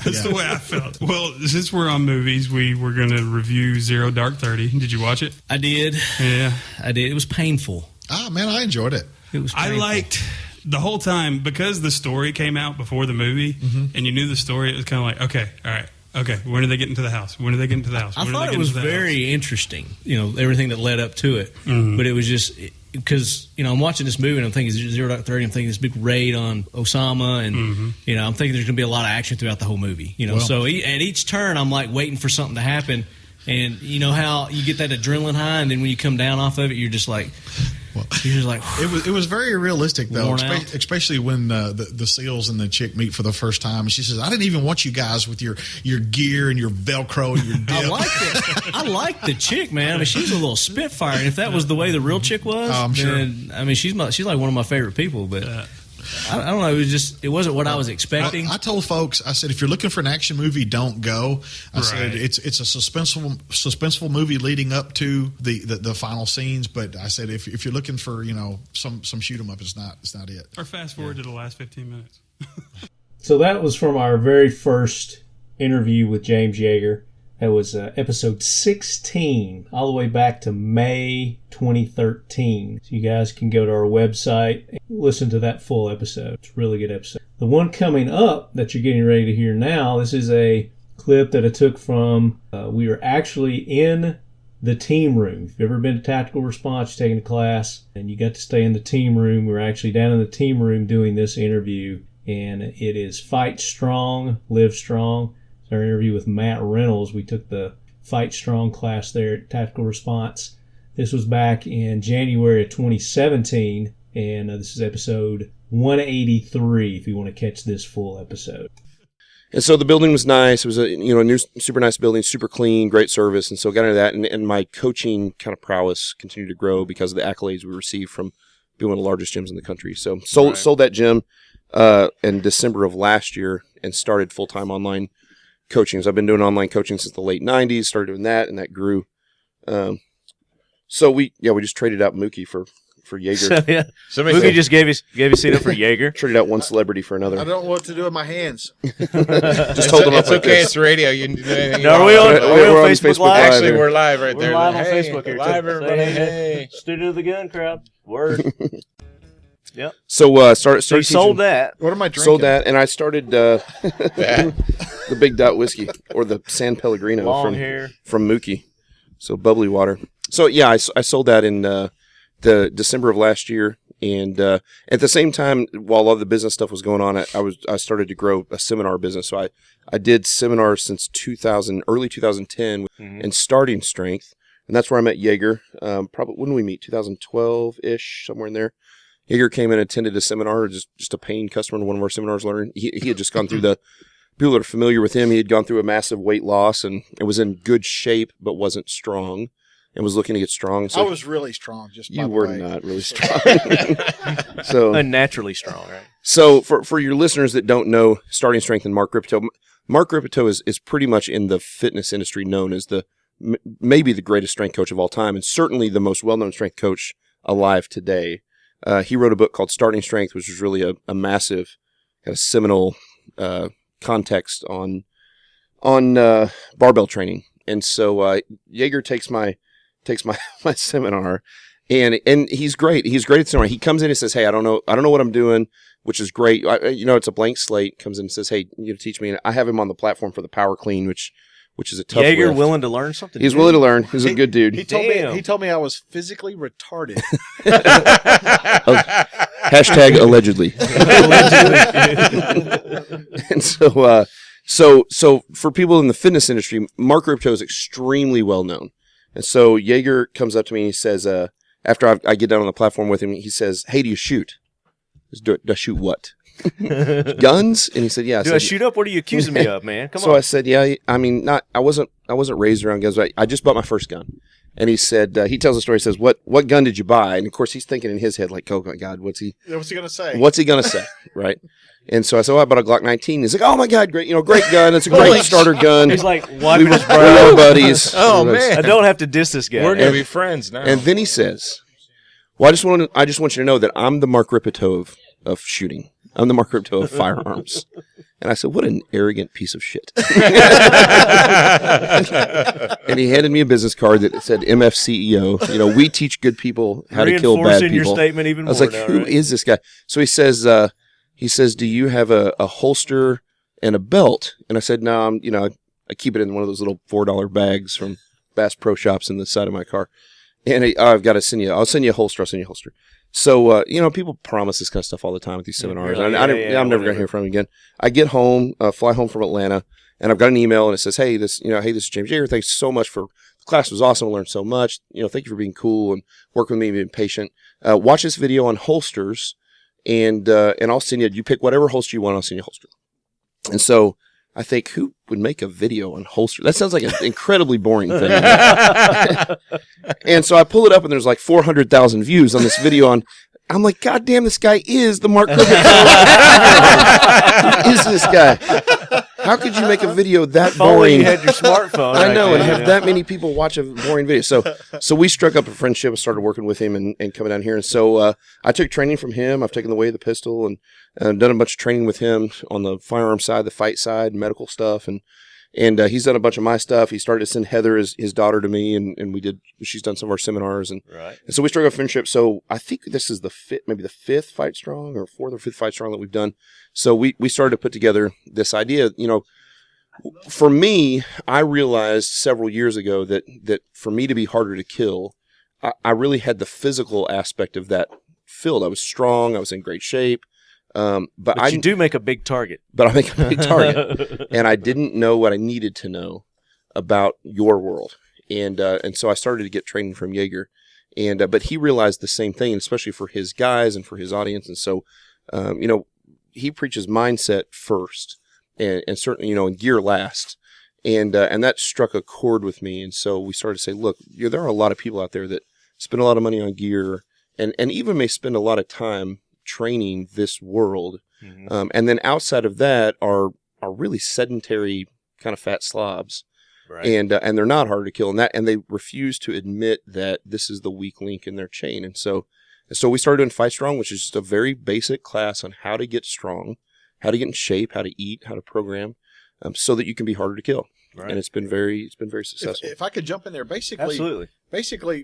S2: That's the way I felt. Well, since we're on movies, we were going to review Zero Dark 30. Did you watch it?
S4: I did.
S2: Yeah.
S4: I did. It was painful.
S3: Man, I enjoyed it.
S4: It was.
S2: I
S4: Painful.
S2: liked the whole time because the story came out before the movie and you knew the story. It was kind of like, okay, all right. Okay, when are they getting to the house? When are they getting to the house?
S4: I
S2: When are
S4: thought
S2: they
S4: it
S2: getting
S4: was
S2: to the
S4: very
S2: house?
S4: interesting, everything that led up to it. But it was just because, I'm watching this movie and I'm thinking Zero Dark 30, I'm thinking this big raid on Osama and, I'm thinking there's going to be a lot of action throughout the whole movie. So at each turn I'm like waiting for something to happen. And you know how you get that adrenaline high and then when you come down off of it, you're just like...
S3: It was very realistic though,
S4: Worn out.
S3: especially when the SEALs and the chick meet for the first time, and she says, "I didn't even want you guys with your gear and your Velcro and your dip."
S4: I liked it. I liked the chick, man. I mean, she's a little spitfire, and if that was the way the real chick was,
S3: I'm sure.
S4: then, I mean, she's like one of my favorite people. But I don't know. It wasn't what I was expecting.
S3: I told folks, I said, if you're looking for an action movie, don't go. I said it's a suspenseful movie leading up to the final scenes. But I said if you're looking for some shoot 'em up, it's not it.
S2: Or fast forward to the last 15 minutes.
S1: So that was from our very first interview with James Yeager. That was episode 16, all the way back to May 2013. So you guys can go to our website and listen to that full episode. It's a really good episode. The one coming up that you're getting ready to hear now, this is a clip that I took from, we were actually in the team room. If you've ever been to tactical response, you're taking a class, and you got to stay in the team room. We were actually down in the team room doing this interview. And it is Fight Strong, Live Strong. It's our interview with Matt Reynolds. We took the Fight Strong class there at Tactical Response. This was back in January of 2017, and this is episode 183 if you want to catch this full episode.
S5: And so the building was nice. It was a new, super nice building, super clean, great service. And so got into that, and my coaching kind of prowess continued to grow because of the accolades we received from being one of the largest gyms in the country. So sold that gym in December of last year and started full-time online coaching. So I've been doing online coaching since the late 90s, started doing that, and that grew. So we just traded out Mookie for Yeager.
S6: So Mookie just gave his seat up for Yeager.
S5: Traded out one celebrity for another.
S7: I don't know what to do with my hands.
S5: Just hold them up
S6: It's
S5: like
S6: okay.
S5: this.
S6: It's radio. You can do anything.
S5: No,
S6: we're
S5: on
S6: Facebook
S5: Facebook
S6: Live.
S5: Live.
S6: Actually, we're live right there.
S8: We're live on
S6: Hey,
S8: Facebook here.
S6: live,
S8: too.
S6: everybody.
S8: Say
S6: Hey.
S8: Studio of the Gun Crowd. Word. Yep.
S5: So started
S8: So you
S5: teaching,
S8: sold that.
S7: What am I drinking?
S5: sold that, and I started the Big Dot whiskey or the San Pellegrino
S8: Long hair.
S5: from Mookie. So bubbly water. So yeah, I sold that in the December of last year, and at the same time, while all the business stuff was going on, I started to grow a seminar business. So I did seminars since early 2010 in starting strength, and that's where I met Yeager. Probably when did we meet? 2012-ish, somewhere in there. Yeager came in and attended a seminar, just a paying customer in one of our seminars learning. He had just gone through people that are familiar with him, he had gone through a massive weight loss and was in good shape but wasn't strong and was looking to get strong. So
S7: I was really strong.
S5: you were not really strong. So
S8: Unnaturally strong, right?
S5: So for your listeners that don't know Starting Strength and Mark Gripito is pretty much in the fitness industry known as maybe the greatest strength coach of all time, and certainly the most well-known strength coach alive today. He wrote a book called Starting Strength, which was really a massive kind of seminal context on barbell training. And so Yeager takes my seminar, and he's great. He's great at seminar. He comes in and says, "Hey, I don't know what I'm doing," which is great. It's a blank slate. Comes in and says, "Hey, you teach me." And I have him on the platform for the power clean, which is a tough
S8: Yeager
S5: lift.
S8: willing to learn something.
S5: He's willing to learn. He's a good dude.
S7: He told me I was physically retarded.
S5: Hashtag allegedly. And so for people in the fitness industry, Mark Gripito is extremely well known. And so Yeager comes up to me and he says, after I get down on the platform with him, he says, "Hey, do you shoot?" I said, "Do I shoot what?" Guns? And he said, "Yeah."
S8: Do I shoot up? What are you accusing me of, man? Come on.
S5: So I said, "Yeah, I mean, I wasn't raised around guns. But I just bought my first gun." And he said, he tells the story. He says, "What gun did you buy?" And of course, he's thinking in his head, like, "Oh my God, what's he
S7: What's he gonna say?
S5: What's he gonna say?" Right? And so I said, "Oh, I bought a Glock 19." He's like, "Oh my God, great gun. It's a great starter gun."
S8: He's like
S5: we
S8: wiping his
S5: were
S8: brow.
S5: buddies.
S6: Oh, man.
S8: I don't have to diss this guy.
S6: We're gonna be friends now.
S5: And then he says, "Well, I just want you to know that I'm the Mark Gripito of shooting. I'm the Mark Gripito of firearms." And I said, "What an arrogant piece of shit." And he handed me a business card that said MF CEO. We teach good people how to kill bad
S8: Reinforcing
S5: people.
S8: your statement even
S5: I was
S8: more
S5: like,
S8: now,
S5: "Who
S8: right?
S5: is this guy?" So he says, "Do you have a holster and a belt?" And I said, "No, I keep it in one of those little $4 bags from Bass Pro Shops in the side of my car." And I've got to send you. I'll send you a holster. So, people promise this kind of stuff all the time at these seminars.
S8: Really?
S5: I'm never going to hear from him again. I get home, fly home from Atlanta, and I've got an email, and it says, "Hey, this is James Yeager. Thanks so much the class was awesome. I learned so much. Thank you for being cool and working with me and being patient. Watch this video on holsters, and I'll send you pick whatever holster you want. I'll send you a holster." And so I think, who would make a video on holster? That sounds like an incredibly boring thing. And so I pull it up, and there's like 400,000 views on this video on I'm like, God damn, this guy is the Mark Cribbett. Who is this guy? How could you make a video that
S8: If only
S5: boring?
S8: you had your smartphone.
S5: I know, and
S8: right
S5: have that many people watch a boring video. So we struck up a friendship and started working with him and coming down here. And so I took training from him. I've taken the way of the pistol and done a bunch of training with him on the firearm side, the fight side, medical stuff. And he's done a bunch of my stuff. He started to send Heather, his daughter, to me, and she's done some of our seminars. And so we struck up a friendship. So I think this is maybe the fifth Fight Strong or fourth or fifth Fight Strong that we've done. So we started to put together this idea, for me, I realized several years ago that for me to be harder to kill, I really had the physical aspect of that filled. I was strong. I was in great shape. But
S8: you do make a big target.
S5: But I make a big target. And I didn't know what I needed to know about your world. And so I started to get training from Yeager. But he realized the same thing, especially for his guys and for his audience. And so, he preaches mindset first. And certainly, and gear last. And that struck a chord with me. And so we started to say, look, there are a lot of people out there that spend a lot of money on gear and even may spend a lot of time training this world. Mm-hmm. And then outside of that are really sedentary kind of fat slobs. Right. And they're not hard to kill. And they refuse to admit that this is the weak link in their chain. And so we started doing Fight Strong, which is just a very basic class on how to get strong, how to get in shape, how to eat, how to program, so that you can be harder to kill. Right. And it's been very successful.
S3: If I could jump in there, basically,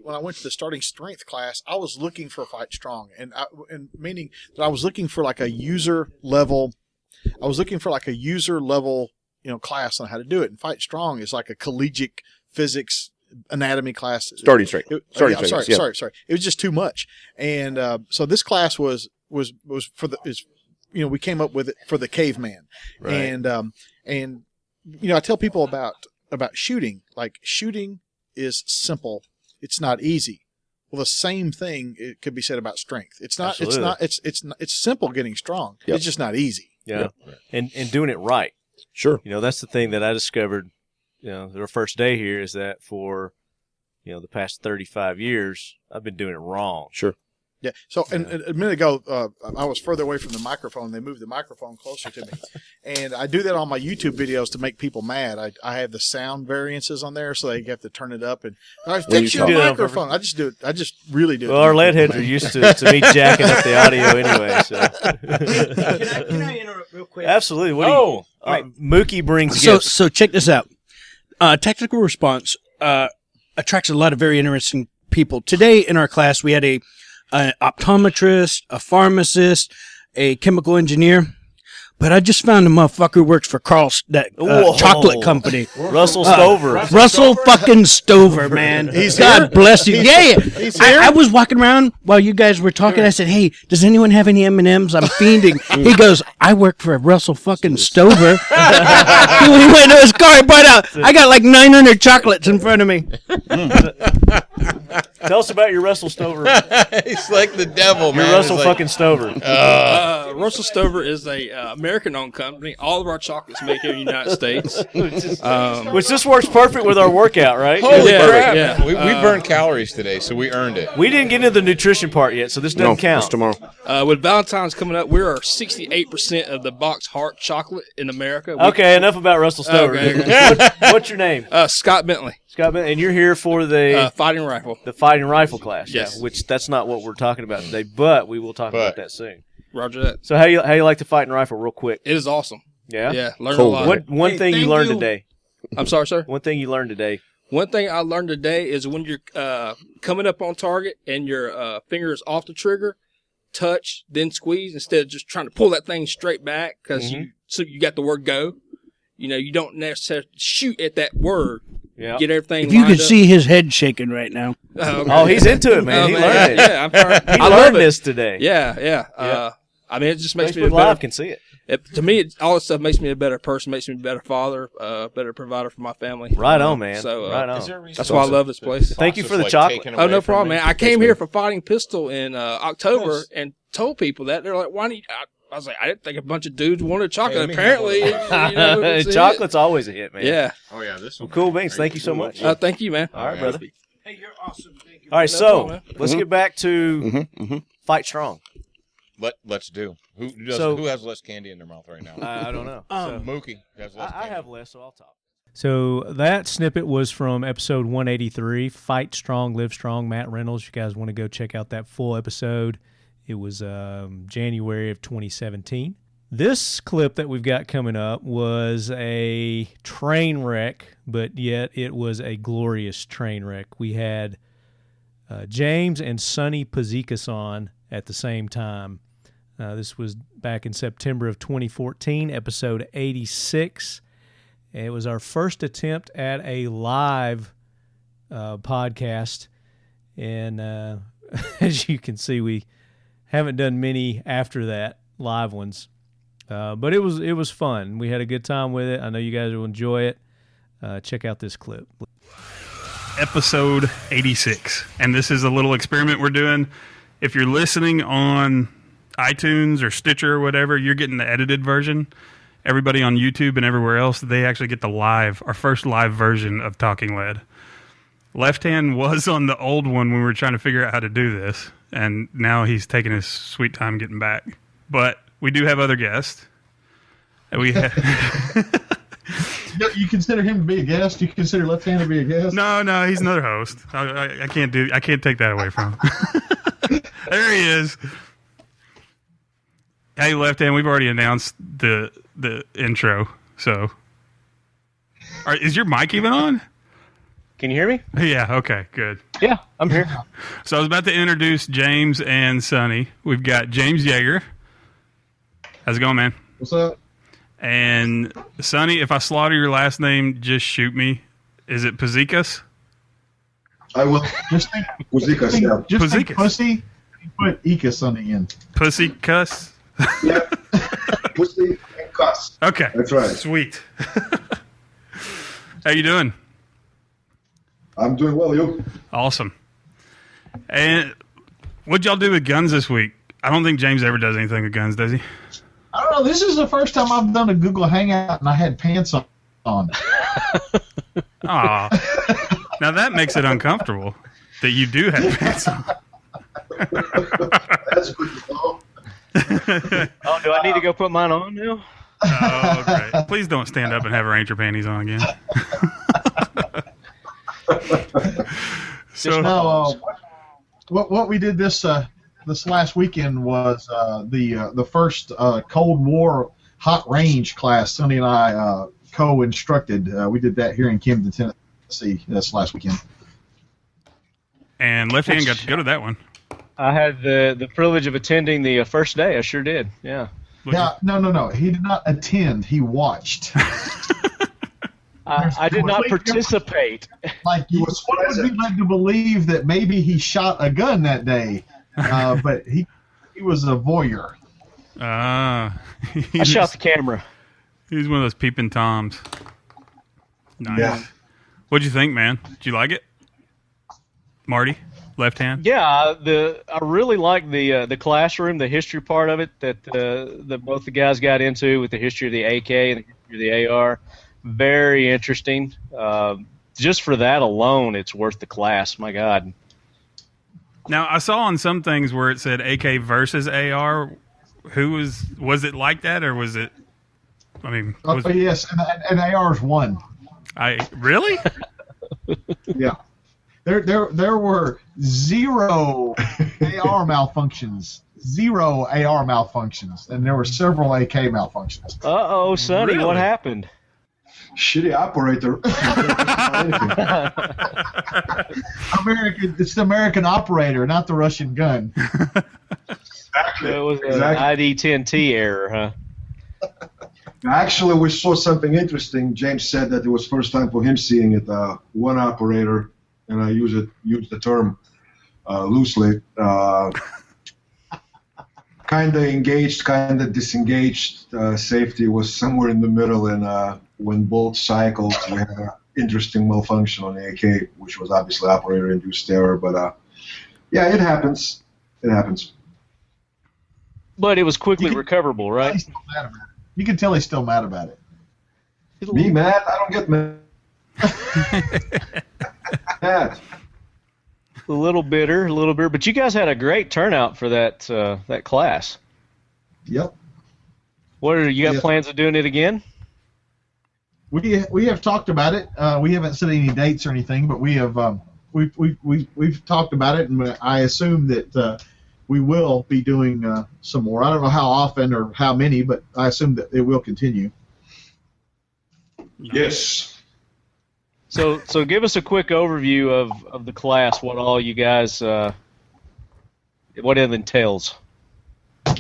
S3: when I went to the starting strength class, I was looking for Fight Strong, and meaning that I was looking for like a user level. I was looking for like a user level, class on how to do it. And Fight Strong is like a collegiate physics anatomy class.
S5: Starting strength.
S3: Sorry. It was just too much, and so this class was for the we came up with it for the caveman, right. And I tell people about shooting. Like, shooting is simple. It's not easy. Well, the same thing it could be said about strength. It's not. Absolutely. It's simple getting strong. Yep. It's just not easy.
S8: Yeah, yep. And doing it right.
S5: Sure.
S8: That's the thing that I discovered. The first day here is that for the past 35 years I've been doing it wrong.
S5: Sure.
S3: Yeah. So, and a minute ago, I was further away from the microphone. They moved the microphone closer to me, and I do that on my YouTube videos to make people mad. I have the sound variances on there, so they have to turn it up. And I fix your microphone. I just do it. I just really do it.
S8: Well, our lead heads are used to me jacking up the audio anyway. So,
S9: can I interrupt real quick?
S8: Absolutely. What Mookie brings gifts.
S9: So check this out. Technical response attracts a lot of very interesting people. Today in our class, we had an optometrist, a pharmacist, a chemical engineer, but I just found a motherfucker who works for Carl's chocolate company.
S8: Russell Stover.
S9: Russell fucking Stover, man. God bless you. Yeah.
S3: He's here?
S9: I was walking around while you guys were talking. I said, hey, does anyone have any M&Ms? I'm fiending. He goes, I work for Russell fucking Stover. When he went to his car, he brought out, I got like 900 chocolates in front of me.
S8: Tell us about your Russell Stover.
S6: He's like the devil, man.
S8: Your Russell fucking Stover.
S10: Russell Stover is a American-owned company. All of our chocolates made here in the United States.
S8: Which this works perfect with our workout, right?
S6: Holy crap. Yeah. We burned calories today, so we earned it.
S8: We didn't get into the nutrition part yet, so this doesn't count.
S5: That's tomorrow.
S10: With Valentine's coming up, we are 68% of the box heart chocolate in America.
S8: Okay, enough about Russell Stover.
S10: Okay.
S8: What's your name?
S10: Scott Bentley.
S8: Scott Bentley, and you're here for the
S10: fighting rifle.
S8: The fighting rifle class.
S10: Yes.
S8: Yeah, which that's not what we're talking about today, but we will talk about that soon.
S10: Roger that.
S8: So how you like the fighting rifle real quick?
S10: It is awesome.
S8: Yeah?
S10: Yeah, learned a lot.
S8: What one thing you learned today?
S10: I'm sorry, sir?
S8: One thing you learned today.
S10: One thing I learned today is when you're coming up on target and your finger is off the trigger, touch, then squeeze, instead of just trying to pull that thing straight back because you got the word go. You don't necessarily shoot at that word.
S8: Yeah.
S10: Get everything.
S9: If you could see his head shaking right now.
S10: Okay.
S8: Oh, he's into it, man. He learned it.
S10: Yeah,
S8: I learned this today.
S10: Yeah. I mean, it just makes me a
S8: Facebook Live
S10: better.
S8: can see it.
S10: To me, all this stuff makes me a better person, makes me a better father, better provider for my family.
S8: Right on, man.
S10: So
S8: right on.
S10: That's why I love this place.
S8: Thank you for the chocolate.
S10: Oh, no problem, man. I came here for Fighting Pistol in October and told people that. They're like, why do you... I was like, I didn't think a bunch of dudes wanted chocolate. Apparently,
S8: chocolate's always a hit, man.
S10: Yeah.
S6: Oh, yeah. This one.
S8: Cool beans. Thank you so much.
S10: Thank you, man.
S8: All right, brother.
S9: Hey, you're awesome. Thank you.
S8: All right, so let's get back to Fight strong.
S6: Let's do. Who has less candy in their mouth right now?
S8: I don't know. So,
S6: Mookie has less candy.
S8: I have less, so I'll talk.
S1: So that snippet was from episode 183, Fight Strong, Live Strong, Matt Reynolds. If you guys want to go check out that full episode, it was January of 2017. This clip that we've got coming up was a train wreck, but yet it was a glorious train wreck. We had James and Sonny Pazikas on at the same time. This was back in September of 2014, episode 86. It was our first attempt at a live podcast, and as you can see, we haven't done many after that, live ones. But it was fun. We had a good time with it. I know you guys will enjoy it. Check out this clip.
S2: Episode 86. And this is a little experiment we're doing. If you're listening on iTunes or Stitcher or whatever, you're getting the edited version. Everybody on YouTube and everywhere else, they actually get our first live version of Talking Lead. Left Hand was on the old one when we were trying to figure out how to do this, and now he's taking his sweet time getting back. But we do have other guests. We have...
S11: You consider him to be a guest? You consider Left Hand to be a guest?
S2: No, he's another host. I can't take that away from him. There he is. Hey, Left Hand, we've already announced the intro. So, is your mic even on?
S8: Can you hear me?
S2: Yeah, okay, good.
S8: Yeah, I'm here.
S2: So I was about to introduce James and Sonny. We've got James Yeager. How's it going, man?
S11: What's up?
S2: And Sonny, if I slaughter your last name, just shoot me. Is it Pazikas?
S11: I will. Just think Pazikas, yeah. Just think pussy, put Ikas on the end.
S2: Pussy cuss?
S11: Yeah. Pussy and cuss.
S2: Okay.
S11: That's right.
S2: Sweet. How you doing?
S11: I'm doing well, you?
S2: Awesome. And what'd y'all do with guns this week? I don't think James ever does anything with guns, does he?
S11: I don't know. This is the first time I've done a Google Hangout and I had pants on.
S2: Aw. Now that makes it uncomfortable that you do have pants on.
S11: That's good to know.
S8: Oh, do I need to go put mine on now?
S2: Oh, great. Please don't stand up and have Ranger panties on again. So
S11: no, what we did this last weekend was the first Cold War hot range class. Sonny and I co-instructed. We did that here in Camden, Tennessee, this last weekend.
S2: And Left Hand got to go to that one.
S8: I had the privilege of attending the first day. I sure did. Yeah.
S11: Yeah. No. He did not attend. He watched.
S8: I did not participate.
S11: Like you would be led to believe that maybe he shot a gun that day, but he was a voyeur.
S8: I shot the camera.
S2: He's one of those peeping toms. Nice.
S11: Yeah.
S2: What'd you think, man? Did you like it, Marty? Left Hand?
S8: Yeah, I really like the classroom, the history part of it that both the guys got into with the history of the AK and the history of the AR. Very interesting. Just for that alone, it's worth the class. My God.
S2: Now, I saw on some things where it said AK versus AR. Was it like that, or was it? I mean,
S11: yes, and AR's won.
S2: Really?
S11: Yeah. There were zero AR malfunctions. Zero AR malfunctions. And there were several AK malfunctions.
S8: Uh-oh, Sonny,
S2: Really?
S8: what happened?
S11: Shitty operator. It's the American operator, not the Russian gun.
S8: Exactly. It was an ID10T error, huh?
S12: Actually, we saw something interesting. James said that it was first time for him seeing it. One operator, and I use the term loosely, kind of engaged, kind of disengaged. Safety was somewhere in the middle, and when both cycled, we had an interesting malfunction on the AK, which was obviously operator-induced error. But yeah, it happens. It happens.
S8: But it was quickly recoverable, right?
S11: You can tell he's still mad about it.
S12: Me mad? I don't get mad. Mad.
S8: little bitter, but you guys had a great turnout for that class.
S11: Yep.
S8: What are you got plans of doing it again?
S11: We have talked about it. We haven't set any dates or anything, but we have we've talked about it, and I assume that we will be doing some more. I don't know how often or how many, but I assume that it will continue.
S12: Yes.
S8: So give us a quick overview of the class. What all you guys what it entails.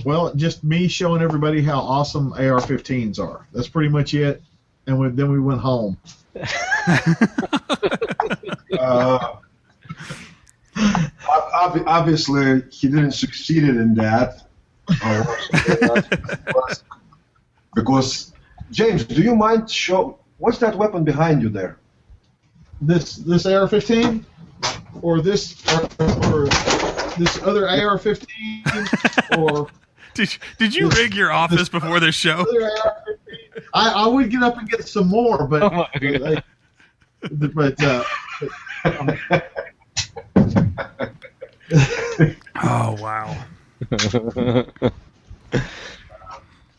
S11: Well, just me showing everybody how awesome AR-15s are. That's pretty much it. And then we went home.
S12: Obviously, he didn't succeed in that. Because, James, do you mind what's that weapon behind you there?
S11: This AR-15, or this other AR-15, or
S2: did you rig your office before this show?
S11: I would get up and get some more, but
S2: oh wow.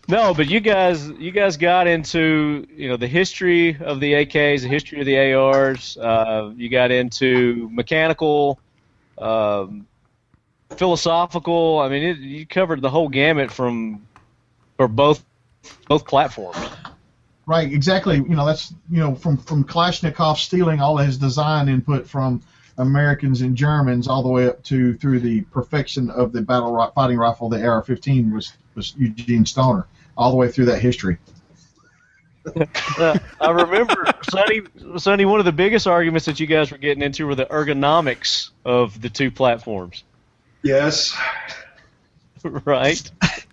S8: No, but you guys got into the history of the AKs, the history of the ARs. You got into mechanical, philosophical. I mean, you covered the whole gamut for both platforms.
S11: Right, exactly. That's from Kalashnikov stealing all of his design input from Americans and Germans all the way up through the perfection of the fighting rifle. The AR-15 was Eugene Stoner, all the way through that history.
S8: I remember, Sonny, one of the biggest arguments that you guys were getting into were the ergonomics of the two platforms.
S12: Yes.
S8: Right.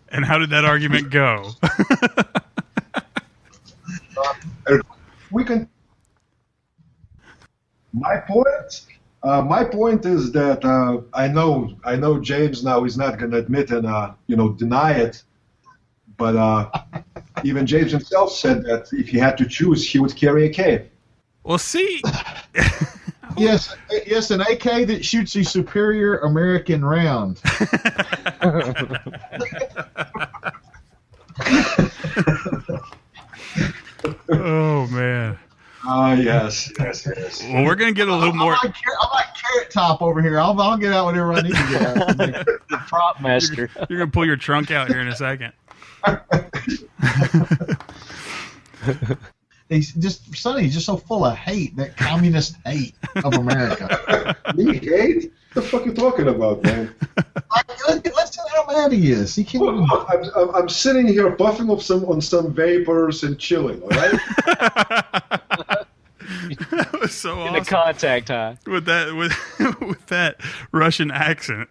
S2: And how did that argument go?
S12: We can. My point is that I know James now is not going to admit and deny it, but even James himself said that if he had to choose, he would carry a K.
S2: Well, see.
S11: Yes, an AK that shoots a superior American round.
S2: Oh man.
S12: Yes.
S2: Well, we're gonna get a little more.
S11: I'm like Carrot Top over here. I'll get out whatever I need to get out.
S8: The prop master.
S2: You're gonna pull your trunk out here in a second.
S11: Sonny's just so full of hate, that communist hate of America.
S12: Me hate? What the fuck are you talking about, man?
S11: Listen how mad he is. He can't.
S12: I'm sitting here puffing on some vapors and chilling. All right.
S2: That was so awesome.
S8: In a contact high.
S2: With that Russian accent,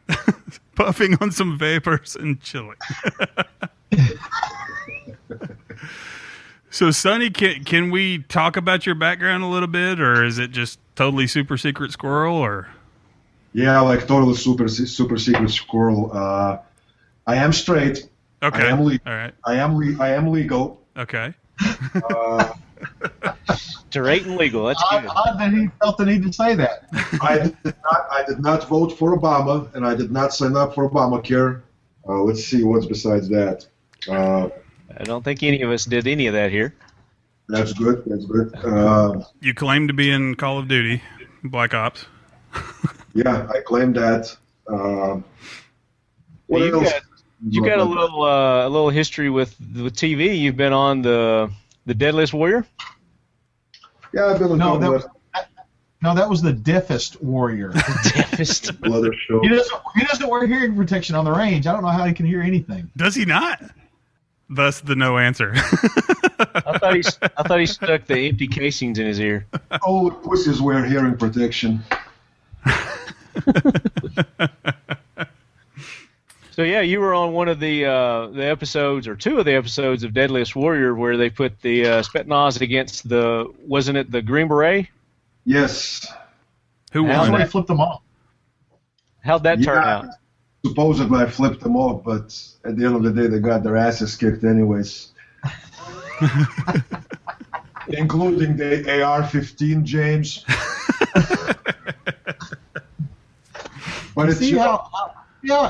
S2: puffing on some vapors and chilling. So, Sonny, can we talk about your background a little bit, or is it just totally super secret squirrel, or?
S12: Yeah, like totally super secret squirrel. I am straight.
S2: Okay.
S12: I am legal.
S2: All right.
S12: I am legal.
S2: Okay.
S8: Straight and legal. That's good.
S11: Odd that he felt the need to say that.
S12: I did not vote for Obama, and I did not sign up for Obamacare. Let's see what's besides that.
S8: I don't think any of us did any of that here.
S12: That's good.
S2: You claim to be in Call of Duty, Black Ops.
S12: Yeah, I claim that. What else?
S8: You got a little history with TV. You've been on the Deadliest Warrior.
S12: Yeah, I've been on
S11: that was the Deafest Warrior.
S8: Deafest.
S11: He doesn't wear hearing protection on the range. I don't know how he can hear anything.
S2: Does he not? Thus the no answer.
S8: I thought he stuck the empty casings in his ear.
S12: Old pussies wear hearing protection.
S8: So yeah, you were on one of the episodes, or two of the episodes of Deadliest Warrior, where they put the Spetsnaz against wasn't it the Green Beret?
S12: Yes.
S2: Who won?
S11: Somebody flipped them off.
S8: How'd that turn out?
S12: Supposedly I flipped them off, but at the end of the day, they got their asses kicked anyways. Including the AR-15, James. But it's
S11: see how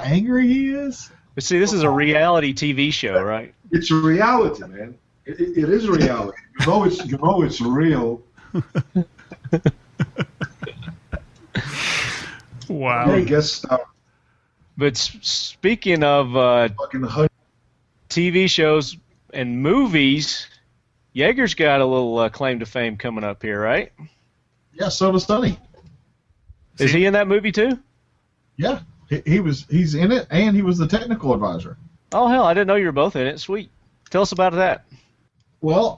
S11: angry he is?
S8: But see, this is a reality TV show, right?
S12: It's a reality, man. It is reality. You know it's real.
S2: Wow.
S12: I guess.
S8: But speaking of TV shows and movies, Yeager's got a little claim to fame coming up here, right?
S11: Yeah, so does Sonny.
S8: Is he in that movie too?
S11: Yeah, he's in it, and he was the technical advisor.
S8: Oh hell, I didn't know you were both in it. Sweet. Tell us about that.
S11: Well,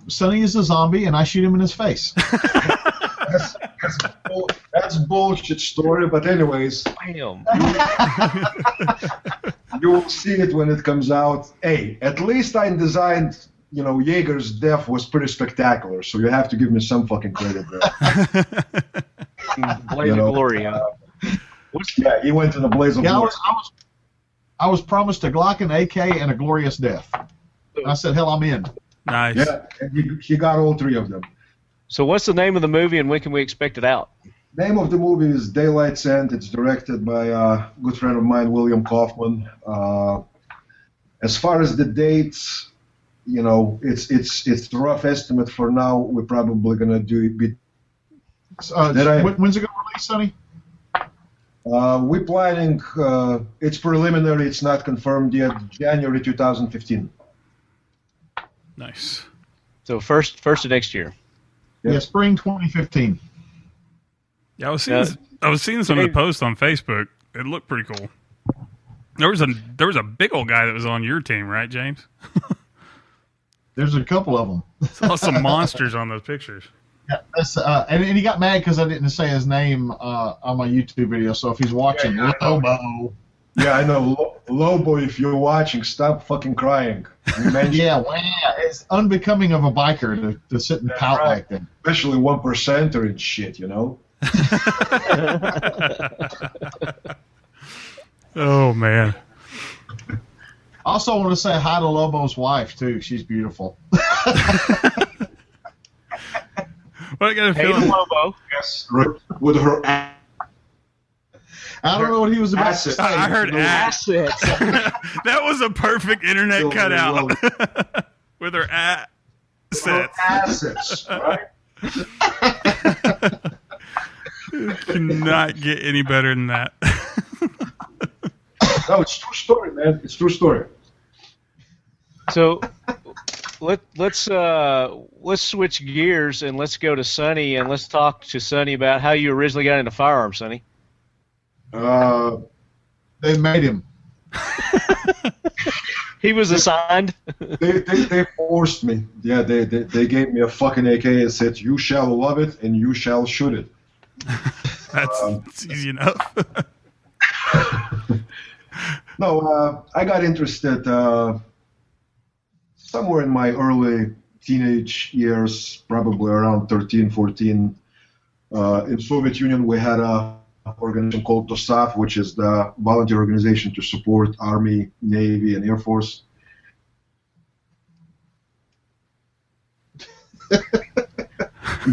S11: Sonny is a zombie, and I shoot him in his face.
S12: That's bullshit story, but anyways.
S8: Damn.
S12: You will see it when it comes out. Hey, at least I designed, Yeager's death was pretty spectacular, so you have to give me some fucking credit there.
S8: Blaze of glory, huh?
S12: Yeah, he went in a blaze of glory.
S11: I was promised a Glock, an AK, and a glorious death. And I said, hell, I'm in.
S2: Nice.
S12: Yeah, and he got all three of them.
S8: So what's the name of the movie, and when can we expect it out?
S12: Name of the movie is Daylight's End. It's directed by a good friend of mine, William Kaufman. As far as the dates, it's a rough estimate for now. We're probably gonna do it.
S11: When's it gonna release, Sonny?
S12: We're planning. It's preliminary. It's not confirmed yet. January 2015.
S2: Nice.
S8: So first of next year.
S11: Yeah, spring 2015.
S2: Yeah, I was seeing some of the posts on Facebook. It looked pretty cool. There was a big old guy that was on your team, right, James?
S11: There's a couple of them.
S2: Saw some monsters on those pictures.
S11: Yeah, and he got mad because I didn't say his name on my YouTube video. So if he's watching, Lobo.
S12: Yeah, I know. Lobo, if you're watching, stop fucking crying.
S11: Yeah, it's unbecoming of a biker to sit and pout like that.
S12: Especially 1%er and shit,
S2: Oh, man.
S11: Also, I want to say hi to Lobo's wife, too. She's beautiful.
S2: Well, I got a feeling.
S8: Lobo.
S12: Yes, with her
S11: I don't know what he was about to say.
S2: I heard
S8: assets.
S2: That was a perfect internet cutout. With her
S12: assets, right?
S2: Cannot get any better than that.
S12: No, it's true story, man. It's true story.
S8: So let's switch gears and let's go to Sonny and let's talk to Sonny about how you originally got into firearms, Sonny.
S11: They made him.
S8: He was assigned.
S12: They forced me. Yeah, they gave me a fucking AK and said, "You shall love it and you shall shoot it."
S2: That's easy enough.
S12: No, I got interested somewhere in my early teenage years, probably around 13, 14. In Soviet Union, we had a organization called TOSAF, which is the volunteer organization to support Army, Navy, and Air Force.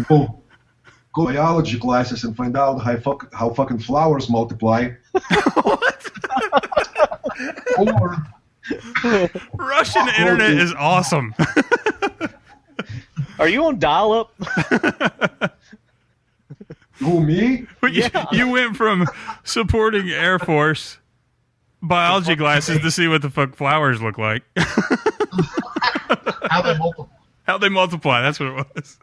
S12: Go biology classes and find out how fucking flowers multiply.
S2: What?
S12: Or
S2: Russian internet is awesome.
S8: Are you on dial-up?
S12: who, me?
S8: Yeah.
S2: You went from supporting Air Force biology classes to see what the fuck flowers look like.
S11: How they multiply.
S2: How they multiply, that's what it was.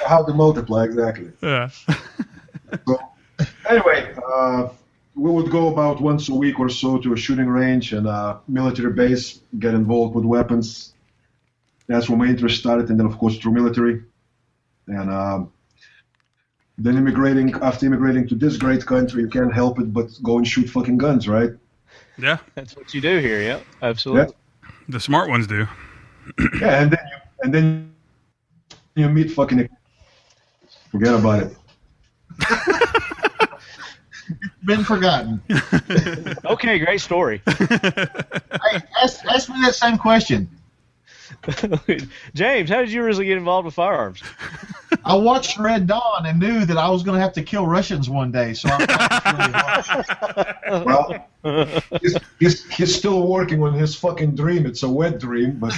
S12: How to multiply, exactly.
S2: Yeah.
S12: So, anyway, we would go about once a week or so to a shooting range and a military base, get involved with weapons. That's where my interest started, and then, of course, through military. And then after immigrating to this great country, you can't help it but go and shoot fucking guns, right?
S2: Yeah.
S8: That's what you do here, yeah. Absolutely.
S12: Yeah.
S2: The smart ones do.
S12: Yeah, and then you meet fucking. Forget about it.
S11: Been forgotten.
S8: Okay, great story.
S11: Hey, ask me that same question.
S8: James, how did you originally get involved with firearms?
S11: I watched Red Dawn and knew that I was going to have to kill Russians one day, so I practiced really hard.
S12: Well, he's still working on his fucking dream. It's a wet dream, but.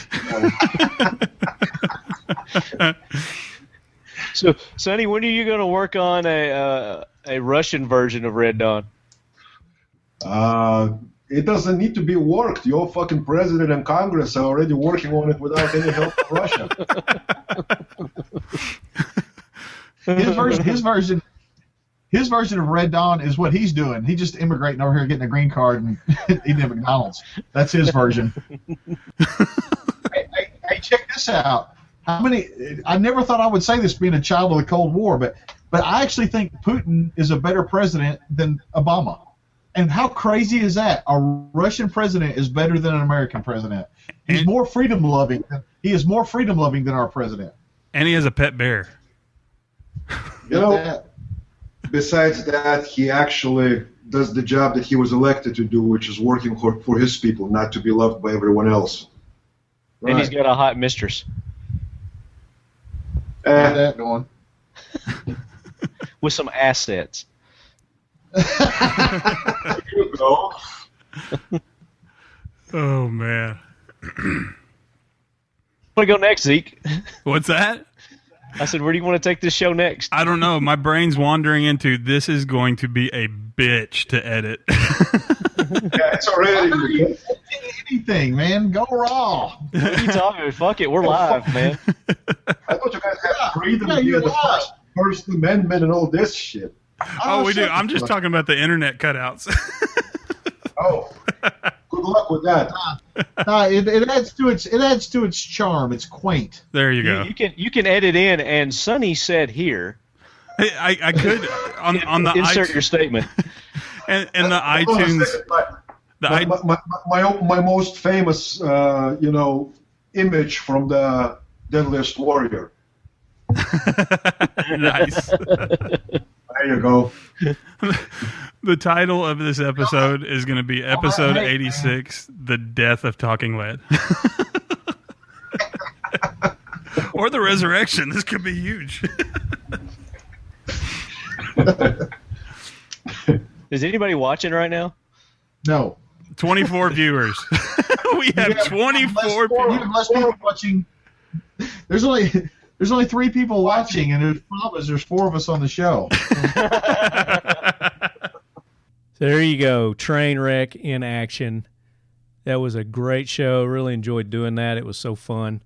S8: So, Sonny, when are you going to work on a Russian version of Red Dawn?
S12: It doesn't need to be worked. Your fucking president and Congress are already working on it without any help from Russia.
S11: His version of Red Dawn is what he's doing. He's just immigrating over here, getting a green card, and eating at McDonald's. That's his version. Hey, check this out. I never thought I would say this being a child of the Cold War, but I actually think Putin is a better president than Obama. And how crazy is that? A Russian president is better than an American president. He's more freedom loving. He is more freedom loving than our president.
S2: And he has a pet bear.
S12: You know, besides that, he actually does the job that he was elected to do, which is working for his people, not to be loved by everyone else.
S8: And he's got a hot mistress.
S11: How's that going?
S8: With some assets.
S12: You go.
S2: Oh, man.
S8: Want to go next, Zeke?
S2: What's that?
S8: I said, where do you want to take this show next?
S2: I don't know. My brain's wandering into this is going to be a bitch to edit.
S12: Yeah, it's already
S11: anything, man. Go raw.
S8: What are you talking about? Fuck it. We're live, man.
S12: I thought you guys had freedom to be the First Amendment and all this shit.
S2: Oh, we do. I'm just talking about the internet cutouts.
S12: Oh, good luck with that.
S11: It adds to its charm. It's quaint.
S2: There you go.
S8: You can edit in, and Sonny said here.
S2: Hey, I could on the
S8: insert
S2: iTunes,
S8: your statement.
S2: and the iTunes.
S12: My most famous image from the Deadliest Warrior.
S2: Nice.
S12: There you go.
S2: The title of this episode is going to be episode 86, The Death of Talking Lead. Or the resurrection. This could be huge.
S8: Is anybody watching right now?
S11: No.
S2: 24 viewers. We have 24 people.
S11: Less people watching. There's only 3 people watching, and there's 4 of us on the show.
S1: There you go. Train wreck in action. That was a great show. Really enjoyed doing that. It was so fun.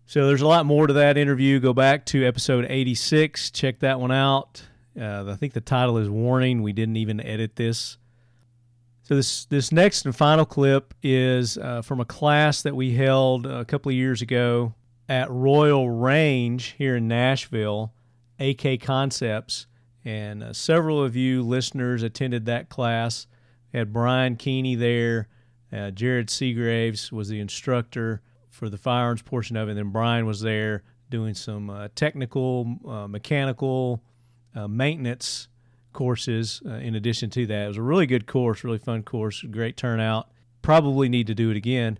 S1: So there's a lot more to that interview. Go back to episode 86. Check that one out. I think the title is Warning. We didn't even edit this. So this next and final clip is from a class that we held a couple of years ago at Royal Range here in Nashville, AK Concepts. And several of you listeners attended that class. We had Brian Keeney there. Jared Seagraves was the instructor for the firearms portion of it. And then Brian was there doing some technical, mechanical, maintenance courses in addition to that. It was a really good course, really fun course, great turnout. Probably need to do it again.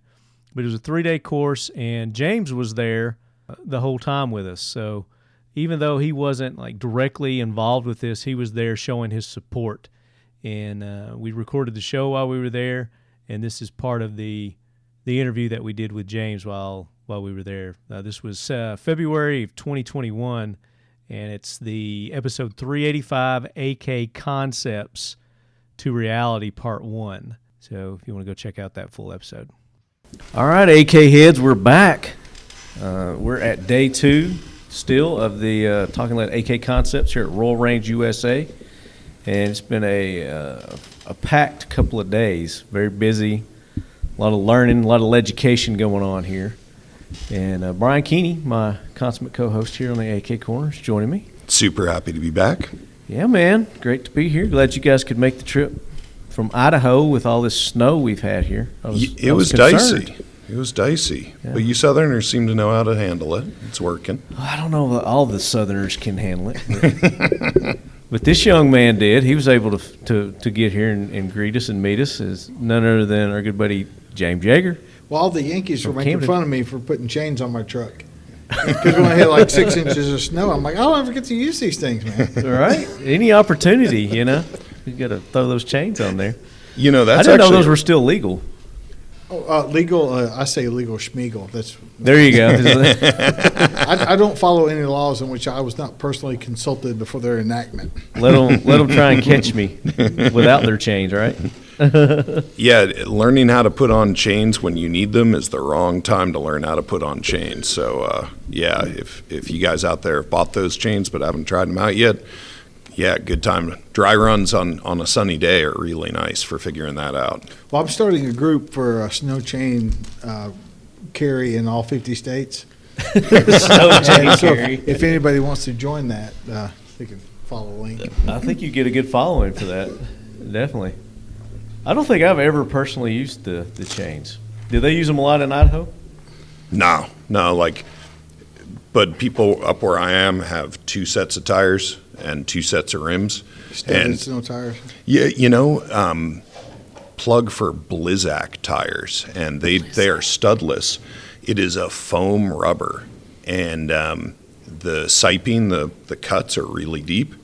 S1: But it was a 3-day course, and James was there the whole time with us. So even though he wasn't like directly involved with this, he was there showing his support. And we recorded the show while we were there, and this is part of the interview that we did with James while we were there. This was February of 2021, and it's the episode 385, AK Concepts to Reality Part 1. So if you want to go check out that full episode. All right, AK heads, we're back. We're at day 2 still of the Talking Lead AK Concepts here at Royal Range, USA. And it's been a packed couple of days, very busy, a lot of learning, a lot of education going on here. And Brian Keeney, my consummate co-host here on the AK Corners, joining me.
S13: Super happy to be back.
S1: Yeah, man, great to be here. Glad you guys could make the trip from Idaho with all this snow we've had here.
S13: It was dicey. It was dicey. Yeah. But you Southerners seem to know how to handle it. It's working.
S1: I don't know that all the Southerners can handle it. But this young man did. He was able to get here and greet us and meet us as none other than our good buddy James Yeager.
S7: Well, all the Yankees were making
S1: Camden.
S7: fun of me for putting chains on my truck.
S11: Because when I hit like 6 inches of snow, I'm like, I don't ever get to use these things, man.
S1: All right. Any opportunity, you got to throw those chains on there.
S13: That's
S1: I didn't know those were still legal.
S11: Legal, I say legal schmiegel. That's
S1: there you go.
S11: I don't follow any laws in which I was not personally consulted before their enactment.
S1: Let them try and catch me without their chains, right?
S13: Yeah, learning how to put on chains when you need them is the wrong time to learn how to put on chains. So, if you guys out there have bought those chains but haven't tried them out yet, good time. Dry runs on a sunny day are really nice for figuring that out.
S11: Well, I'm starting a group for a snow chain carry in all 50 states.
S1: Snow chain carry.
S11: If anybody wants to join that, they can follow the link.
S1: I think you get a good following for that. Definitely. I don't think I've ever personally used the chains. Do they use them a lot in Idaho?
S13: No, but people up where I am have 2 sets of tires and 2 sets of rims.
S11: Standard snow tires.
S13: Yeah, plug for Blizzak tires, and they are studless. It is a foam rubber, and the siping, the cuts are really deep,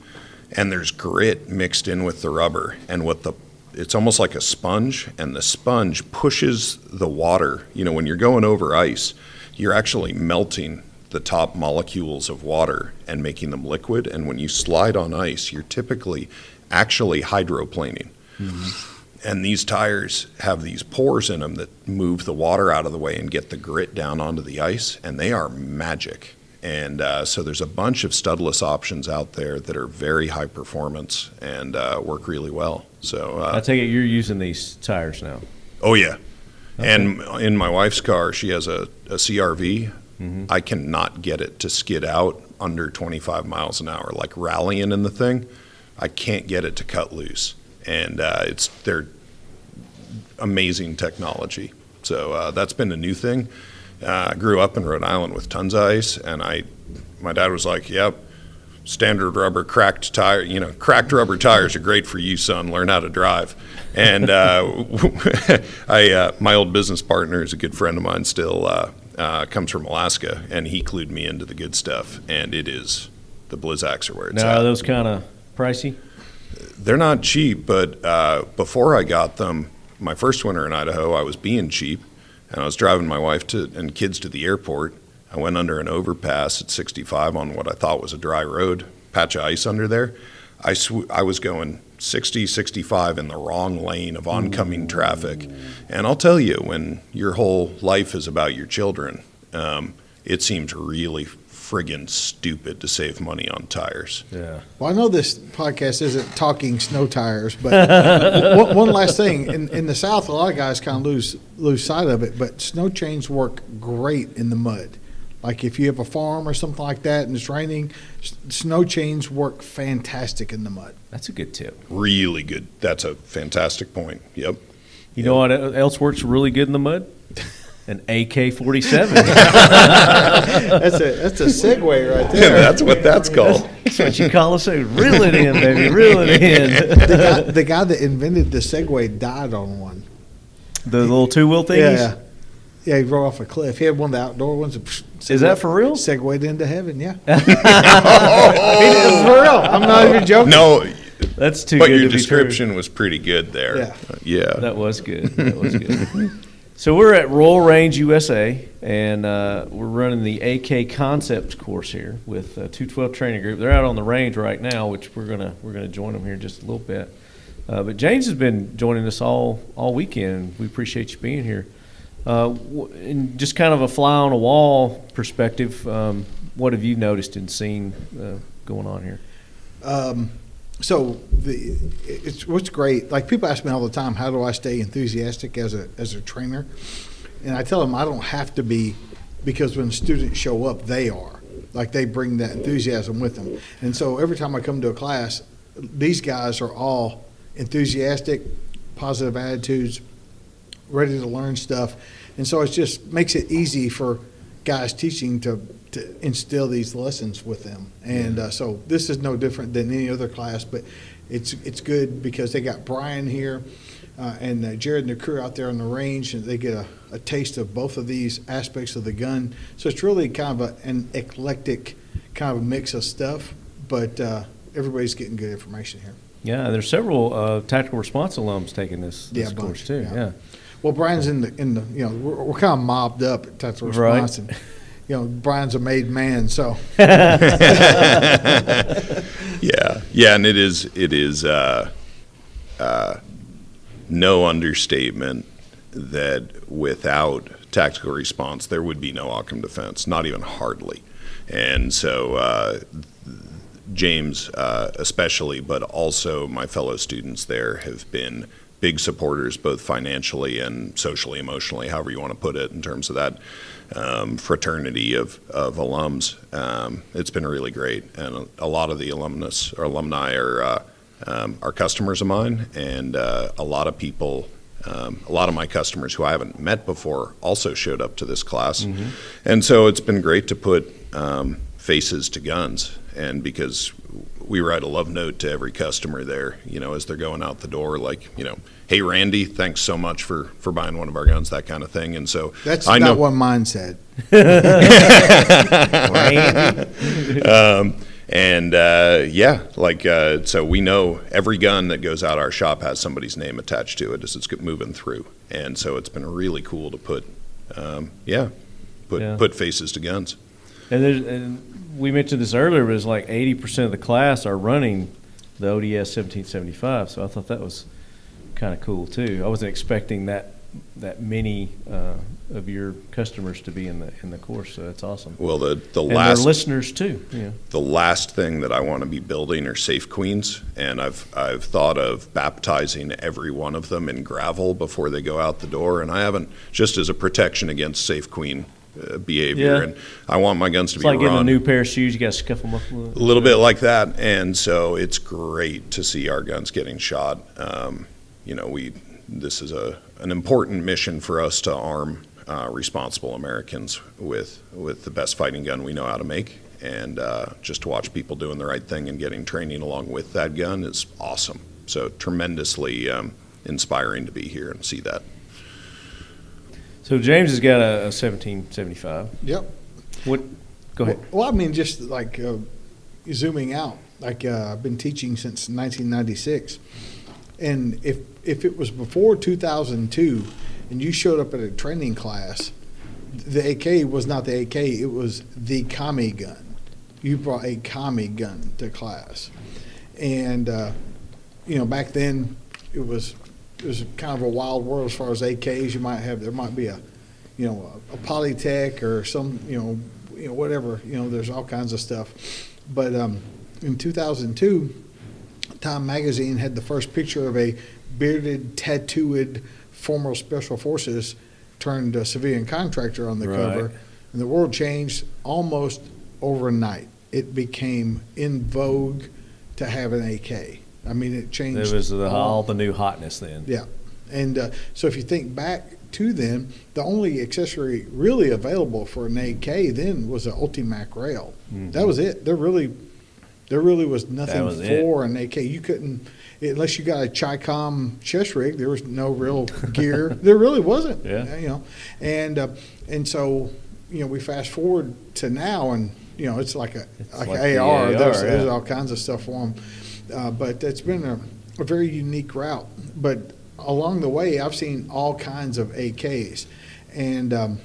S13: and there's grit mixed in with the rubber, and it's almost like a sponge, and the sponge pushes the water. When you're going over ice, you're actually melting the top molecules of water and making them liquid. And when you slide on ice, you're typically actually hydroplaning. Mm-hmm. And these tires have these pores in them that move the water out of the way and get the grit down onto the ice, and they are magic. And so there's a bunch of studless options out there that are very high performance and work really well. So
S1: I take it you're using these tires now.
S13: Oh yeah. Okay. And in my wife's car, she has a CRV. Mm-hmm. I cannot get it to skid out under 25 miles an hour, like rallying in the thing. I can't get it to cut loose, and they're amazing technology. So that's been a new thing. I grew up in Rhode Island with tons of ice, and my dad was like, "Yep, standard rubber cracked tire. Cracked rubber tires are great for you, son. Learn how to drive." And my old business partner is a good friend of mine still. Comes from Alaska, and he clued me into the good stuff, and it is the Blizzaks are where it's at.
S1: Now, are those kind of pricey?
S13: They're not cheap, but before I got them, my first winter in Idaho, I was being cheap, and I was driving my wife and kids to the airport. I went under an overpass at 65 on what I thought was a dry road, patch of ice under there. I was going 60, 65 in the wrong lane of oncoming traffic. And I'll tell you, when your whole life is about your children, it seems really friggin' stupid to save money on tires.
S1: Yeah.
S11: Well, I know this podcast isn't talking snow tires, but one last thing. In the South, a lot of guys kind of lose sight of it, but snow chains work great in the mud. Like if you have a farm or something like that and it's raining, snow chains work fantastic in the mud.
S1: That's a good tip.
S13: Really good. That's a fantastic point. Yep.
S1: You know what else works really good in the mud? An AK-47.
S11: That's a segue right there.
S13: Yeah, that's what that's called.
S1: That's what you call a segue. Reel it in, baby. Reel it in.
S11: The guy that invented the Segway died on one.
S1: The little 2-wheel thingies?
S11: Yeah, he rode off a cliff. He had one of the outdoor ones.
S1: Is that for real?
S11: Segued into heaven, yeah. For real. I'm not even joking.
S13: No.
S1: That's too
S13: but
S1: good to be true.
S13: But your description was pretty good there. Yeah.
S1: That was good. So we're at Royal Range, USA, and we're running the AK Concepts course here with 212 Training Group. They're out on the range right now, which we're gonna join them here in just a little bit. But James has been joining us all weekend. We appreciate you being here. In just kind of a fly on a wall perspective, what have you noticed and seen going on here?
S11: So what's great. Like people ask me all the time, how do I stay enthusiastic as a trainer? And I tell them I don't have to be, because when students show up, they are. Like they bring that enthusiasm with them. And so every time I come to a class, these guys are all enthusiastic, positive attitudes, ready to learn stuff. And so it just makes it easy for guys teaching to instill these lessons with them. And so this is no different than any other class, but it's good because they got Brian here. and Jared and the crew out there on the range, and they get a taste of both of these aspects of the gun. So it's really kind of an eclectic kind of mix of stuff, but everybody's getting good information here.
S1: Yeah, there's several tactical response alums taking this course too. Yeah.
S11: Well, Brian's in the we're kind of mobbed up at tactical response, and Brian's a made man, so.
S13: Yeah, and it is no understatement that without tactical response, there would be no Occam defense, not even hardly. And so James especially, but also my fellow students there have been big supporters, both financially and socially, emotionally, however you want to put it, in terms of that fraternity of alums. It's been really great, and a lot of the alumni are customers of mine, and a lot of people. A lot of my customers who I haven't met before also showed up to this class. Mm-hmm. And so it's been great to put faces to guns. And because we write a love note to every customer there, as they're going out the door, like, hey, Randy, thanks so much for buying one of our guns, that kind of thing. And so
S11: that's not what mine said.
S13: So we know every gun that goes out our shop has somebody's name attached to it as it's moving through. And so it's been really cool to put faces to guns.
S1: And we mentioned this earlier, but it's like 80% of the class are running the ODS 1775. So I thought that was kind of cool too. I wasn't expecting that many of your customers to be in the course, so that's awesome.
S13: Well, the
S1: and
S13: last
S1: their listeners too. Yeah.
S13: The last thing that I want to be building are safe queens, and I've thought of baptizing every one of them in gravel before they go out the door, and I haven't, just as a protection against safe queen behavior. Yeah. And I want my guns to be
S1: like
S13: run.
S1: Getting a new pair of shoes, you got to scuff them up a
S13: little bit like that, and so it's great to see our guns getting shot. This is an important mission for us to arm responsible Americans with the best fighting gun we know how to make, and just to watch people doing the right thing and getting training along with that gun is awesome. So tremendously inspiring to be here and see that.
S1: So James has got a 1775.
S11: Yep.
S1: Go ahead.
S11: Well, I mean, just like zooming out, like I've been teaching since 1996, and if it was before 2002 and you showed up at a training class, the AK was not the AK, it was the Kami gun. You brought a Kami gun to class. And, back then it was kind of a wild world as far as AKs. There might be a Polytech or some, whatever, there's all kinds of stuff. But in 2002, Time Magazine had the first picture of a bearded, tattooed former Special Forces turned civilian contractor on the cover. And the world changed almost overnight. It became in vogue to have an AK. I mean, it changed.
S1: It was all the new hotness then.
S11: Yeah. And so if you think back to then, the only accessory really available for an AK then was an Ultimac rail. Mm-hmm. That was it. There really was nothing for an AK. You couldn't, unless you got a Chi-Com chest rig, there was no real gear. There really wasn't.
S1: Yeah.
S11: And so, we fast forward to now, and it's like an AR. There's all kinds of stuff for them. But it's been a very unique route. But along the way, I've seen all kinds of AKs, and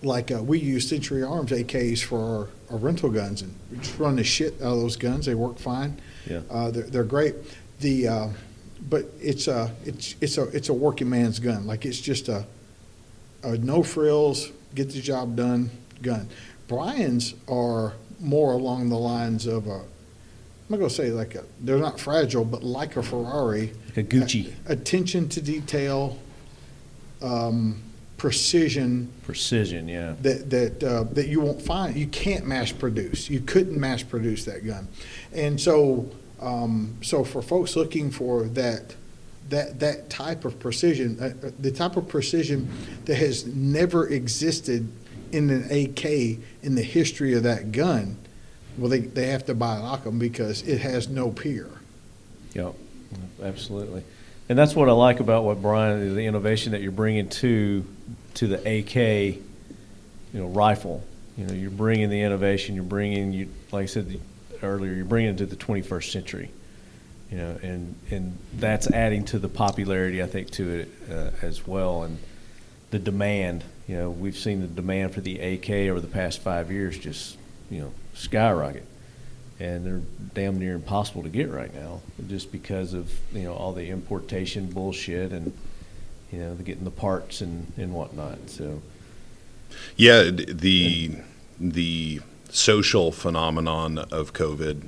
S11: we use Century Arms AKs for our rental guns, and we just run the shit out of those guns. They work fine.
S1: Yeah.
S11: They're great. But it's a working man's gun. Like, it's just a no frills, get the job done gun. Brian's are more along the lines of I'm not going to say they're not fragile, but like a Ferrari.
S1: Like a Gucci.
S11: Attention to detail, precision.
S1: Precision, yeah.
S11: That you won't find. You can't mass produce. You couldn't mass produce that gun. And so for folks looking for that type of precision, the type of precision that has never existed in an AK in the history of that gun, well, they have to buy an Occam because it has no peer.
S1: Yep, absolutely. And that's what I like about what Brian, the innovation that you're bringing to the AK, rifle. You're bringing the innovation. You're bringing, like I said earlier, you're bringing it to the 21st century. And that's adding to the popularity, I think, to it as well, and the demand. We've seen the demand for the AK over the past 5 years just, skyrocket. And they're damn near impossible to get right now, just because of all the importation bullshit and getting the parts and whatnot. So,
S13: yeah, the social phenomenon of COVID,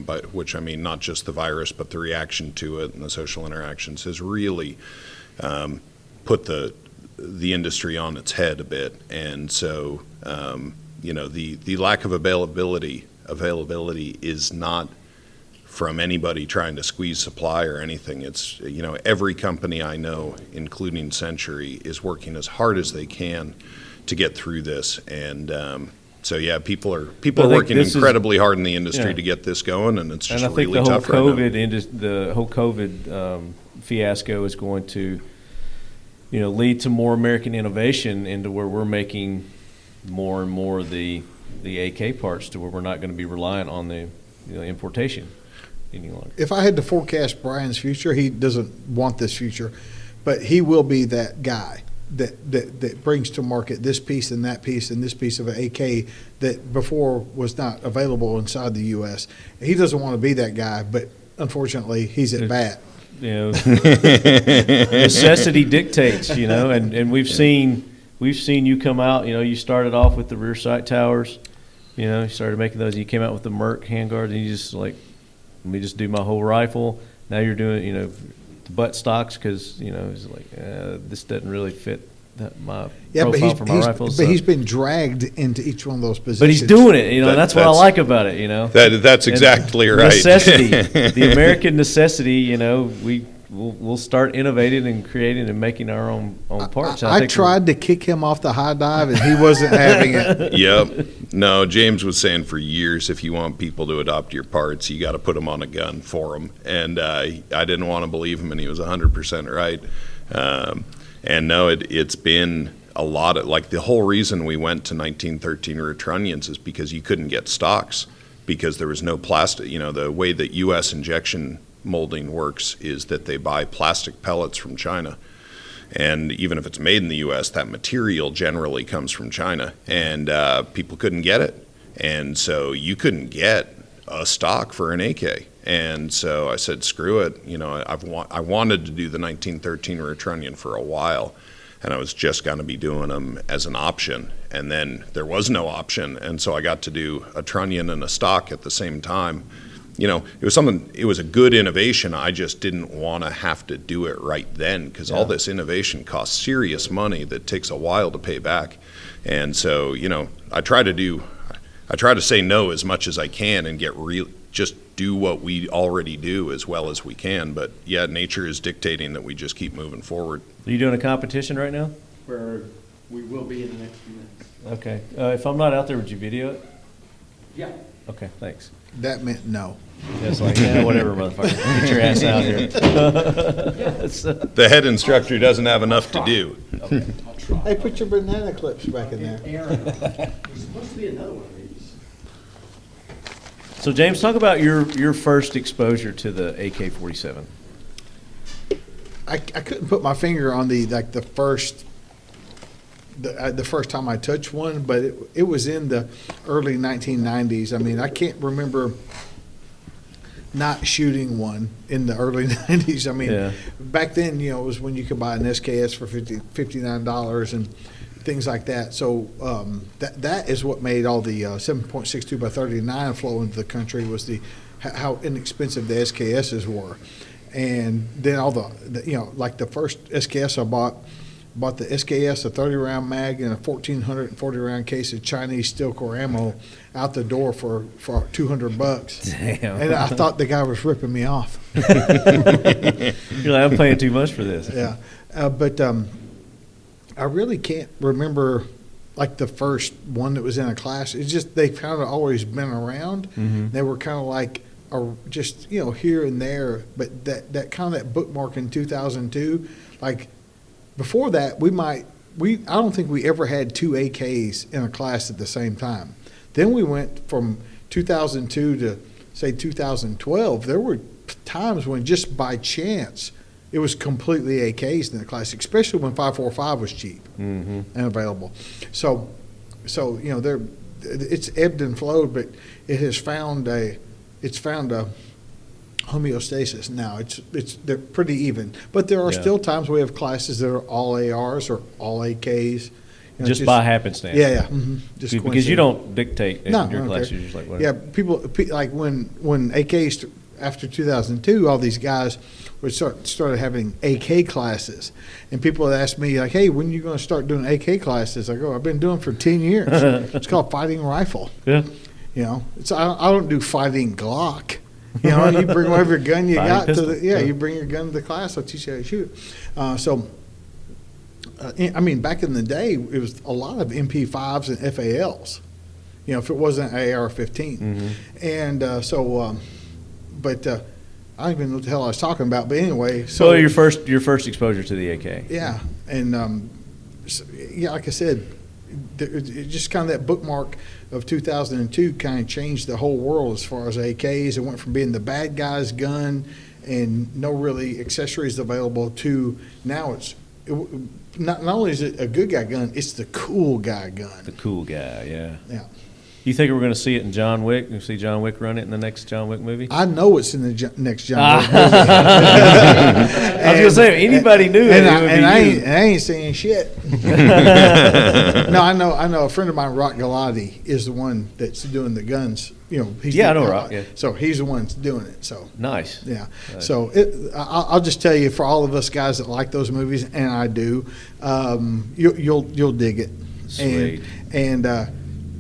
S13: by which I mean not just the virus, but the reaction to it and the social interactions, has really put the industry on its head a bit. And so, the lack of availability is not from anybody trying to squeeze supply or anything. It's, every company I know, including Century, is working as hard as they can to get through this. And so, yeah, people are working incredibly hard in the industry to get this going, and it's just really tough right now.
S1: The whole COVID fiasco is going to, lead to more American innovation into where we're making more and more of the AK parts, to where we're not going to be reliant on the importation any longer.
S11: If I had to forecast Brian's future, he doesn't want this future, but he will be that guy that brings to market this piece and that piece and this piece of an AK that before was not available inside the U.S. He doesn't want to be that guy, but unfortunately, he's at bat.
S1: Necessity dictates, and we've seen you come out. You started off with the rear sight towers. You started making those. You came out with the Merc handguard, and you just let me just do my whole rifle. Now you're doing, the butt stocks because it's like this doesn't really fit my profile for my rifles.
S11: But he's been dragged into each one of those positions.
S1: But he's doing it. That's what I like about it.
S13: That's exactly right.
S1: Necessity, the American necessity. We'll start innovating and creating and making our own parts.
S11: I tried to kick him off the high dive, and he wasn't having it.
S13: Yep. No, James was saying for years, if you want people to adopt your parts, you got to put them on a gun for them. And I didn't want to believe him, and he was 100% right. And no, it's been a lot of, like, the whole reason we went to 1913 rear trunnions is because you couldn't get stocks because there was no plastic. The way that U.S. injection molding works is that they buy plastic pellets from China. And even if it's made in the U.S., that material generally comes from China. And people couldn't get it. And so you couldn't get a stock for an AK. And so I said, screw it. I wanted to do the 1913 rear trunnion for a while, and I was just going to be doing them as an option. And then there was no option, and so I got to do a trunnion and a stock at the same time. It was a good innovation. I just didn't want to have to do it right then because all this innovation costs serious money that takes a while to pay back. And so, I try to say no as much as I can and just do what we already do as well as we can. But yeah, nature is dictating that we just keep moving forward.
S1: Are you doing a competition right now?
S14: We will be in the next few minutes.
S1: Okay. If I'm not out there, would you video it?
S14: Yeah.
S1: Okay, thanks.
S11: That meant no.
S1: It's like, whatever, motherfucker. Get your ass out here.
S13: The head instructor doesn't have enough to do.
S14: Okay, I'll try.
S11: Hey, put your banana clips back in there.
S14: Aaron, there's supposed to be another one of these.
S1: So, James, talk about your first exposure to the AK-47.
S11: I couldn't put my finger on the first time I touched one, but it was in the early 1990s. I mean, I can't remember not shooting one in the early 90s. I mean, back then, it was when you could buy an SKS for $59 and things like that. So that is what made all the 7.62 by 39 flow into the country, was how inexpensive the SKSs were. And then all the like the first SKS I bought the SKS, a 30-round mag, and a 1,440-round case of Chinese steel core ammo out the door for $200.
S1: Damn.
S11: And I thought the guy was ripping me off.
S1: You're like, I'm paying too much for this.
S11: Yeah. But I really can't remember, like, the first one that was in a class. It's just they've kind of always been around.
S1: Mm-hmm.
S11: They were kind of like are just here and there, but that kind of that bookmark in 2002, like before that I don't think we ever had 2 AKs in a class at the same time. Then we went from 2002 to say 2012. There were times when just by chance it was completely AKs in the class, especially when 545 was cheap and available. So there it's ebbed and flowed, but it has found a homeostasis now. They're pretty even, but there are still times we have classes that are all ARs or all AKs.
S1: Just by happenstance.
S11: Yeah. Just
S1: because you don't dictate in your classes. You're just like, whatever.
S11: Yeah, people like when AKs after 2002, all these guys would started having AK classes, and people would ask me like, "Hey, when are you going to start doing AK classes?" I go, "I've been doing it for 10 years. It's called fighting rifle."
S1: Yeah.
S11: It's I don't do fighting Glock. You bring whatever gun you got to you bring your gun to the class. I'll teach you how to shoot. Back in the day, it was a lot of MP5s and FALs. If it wasn't AR-15, and but I don't even know what the hell I was talking about. But anyway,
S1: so your first exposure to the AK.
S11: Yeah, and like I said, it just kind of that bookmark of 2002 kind of changed the whole world as far as AKs. It went from being the bad guy's gun and no really accessories available to now not only is it a good guy gun, it's the cool guy gun.
S1: The cool guy, yeah.
S11: Yeah.
S1: You think we're going to see it in John Wick? You see John Wick run it in the next John Wick movie?
S11: I know it's in the next John Wick movie.
S1: I was going to say, if anybody knew it,
S11: I ain't saying shit. No, I know a friend of mine, Rock Galati, is the one that's doing the guns. He's
S1: I know Rock. Yeah.
S11: So he's the one that's doing it. So
S1: nice.
S11: Yeah.
S1: Nice.
S11: So I'll just tell you, for all of us guys that like those movies, and I do, you'll dig it.
S1: Sweet.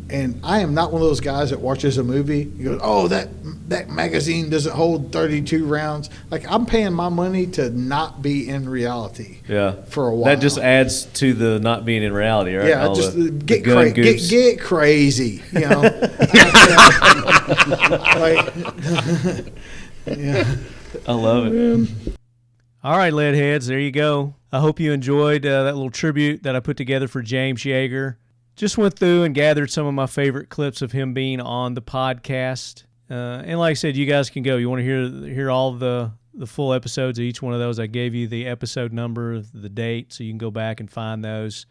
S11: And I am not one of those guys that watches a movie and goes, "Oh, that magazine doesn't hold 32 rounds." Like, I'm paying my money to not be in reality.
S1: Yeah.
S11: For a while.
S1: That just adds to the not being in reality, right?
S11: Yeah, get crazy. Yeah.
S1: I love it. All right, Leadheads, there you go. I hope you enjoyed that little tribute that I put together for James Yeager. Just went through and gathered some of my favorite clips of him being on the podcast. And like I said, you guys can go. You want to hear all the full episodes of each one of those. I gave you the episode number, the date, so you can go back and find those.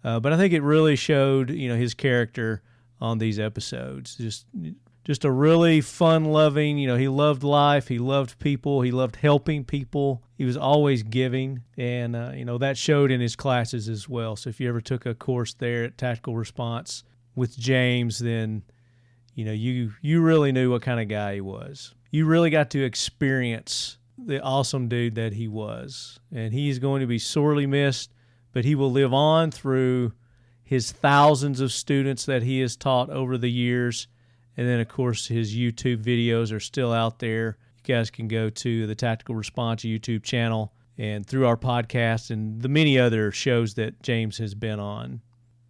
S1: But I think it really showed, his character on these episodes. Just a really fun-loving, he loved life, he loved people, he loved helping people. He was always giving, and, that showed in his classes as well. So if you ever took a course there at Tactical Response with James, then, you really knew what kind of guy he was. You really got to experience the awesome dude that he was. And he's going to be sorely missed, but he will live on through his thousands of students that he has taught over the years. And then, of course, his YouTube videos are still out there. You guys can go to the Tactical Response YouTube channel and through our podcast and the many other shows that James has been on.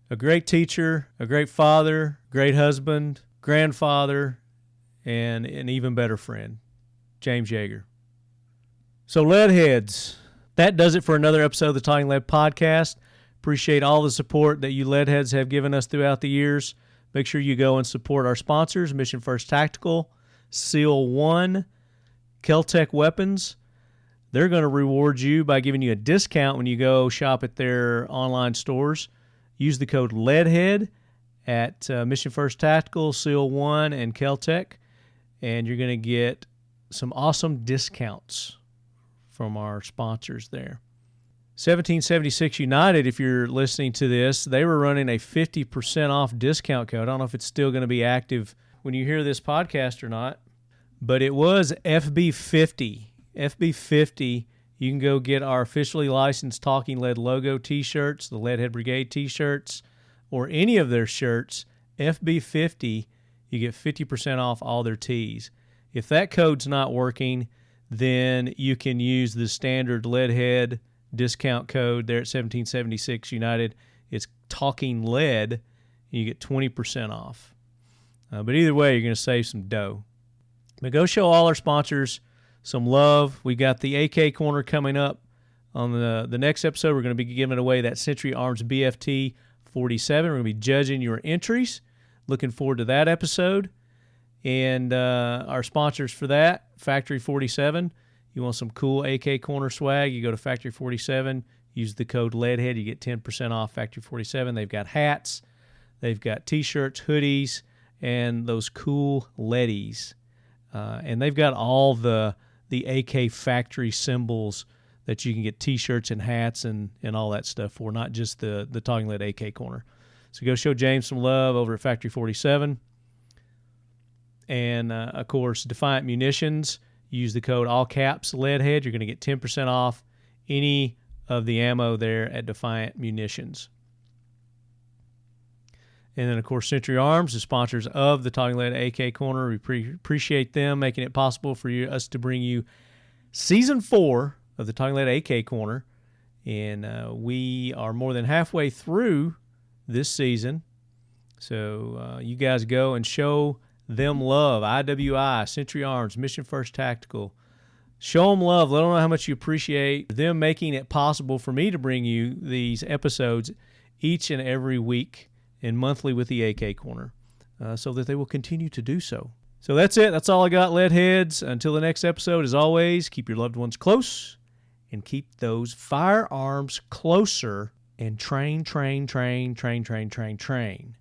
S1: A great teacher, a great father, great husband, grandfather, and an even better friend, James Yeager. So, Leadheads, that does it for another episode of the Talking Lead podcast. Appreciate all the support that you Leadheads have given us throughout the years. Make sure you go and support our sponsors, Mission First Tactical, SEAL 1, Kel-Tec Weapons. They're going to reward you by giving you a discount when you go shop at their online stores. Use the code LEADHEAD at Mission First Tactical, SEAL 1, and Kel-Tec, and you're going to get some awesome discounts from our sponsors there. 1776 United, if you're listening to this, they were running a 50% off discount code. I don't know if it's still going to be active when you hear this podcast or not, but it was FB50. FB50, you can go get our officially licensed Talking Lead logo t-shirts, the Leadhead Brigade t-shirts, or any of their shirts. FB50, you get 50% off all their tees. If that code's not working, then you can use the standard Leadhead discount code there at 1776 United. It's Talking Lead, and you get 20% off. But either way, you're going to save some dough. But go show all our sponsors some love. We got the AK Corner coming up on the next episode. We're going to be giving away that Century Arms BFT 47. We're going to be judging your entries. Looking forward to that episode. And our sponsors for that, Factory 47. You want some cool AK Corner swag, you go to Factory 47, use the code LEADHEAD, you get 10% off Factory 47. They've got hats, they've got T-shirts, hoodies, and those cool leadies. And they've got all the AK factory symbols that you can get T-shirts and hats and all that stuff for, not just the Talking Lead AK Corner. So go show James some love over at Factory 47. And, of course, Defiant Munitions. Use the code all caps LEADHEAD. You're going to get 10% off any of the ammo there at Defiant Munitions. And then, of course, Century Arms, the sponsors of the Talking Lead AK Corner. We appreciate them making it possible for us to bring you Season 4 of the Talking Lead AK Corner. And we are more than halfway through this season. So you guys go and show them love. IWI, Century Arms, Mission First Tactical. Show them love. Let them know how much you appreciate them making it possible for me to bring you these episodes each and every week and monthly with the AK Corner, so that they will continue to do so. So that's it. That's all I got, Leadheads. Until the next episode, as always, keep your loved ones close and keep those firearms closer and train, train, train, train, train, train, train.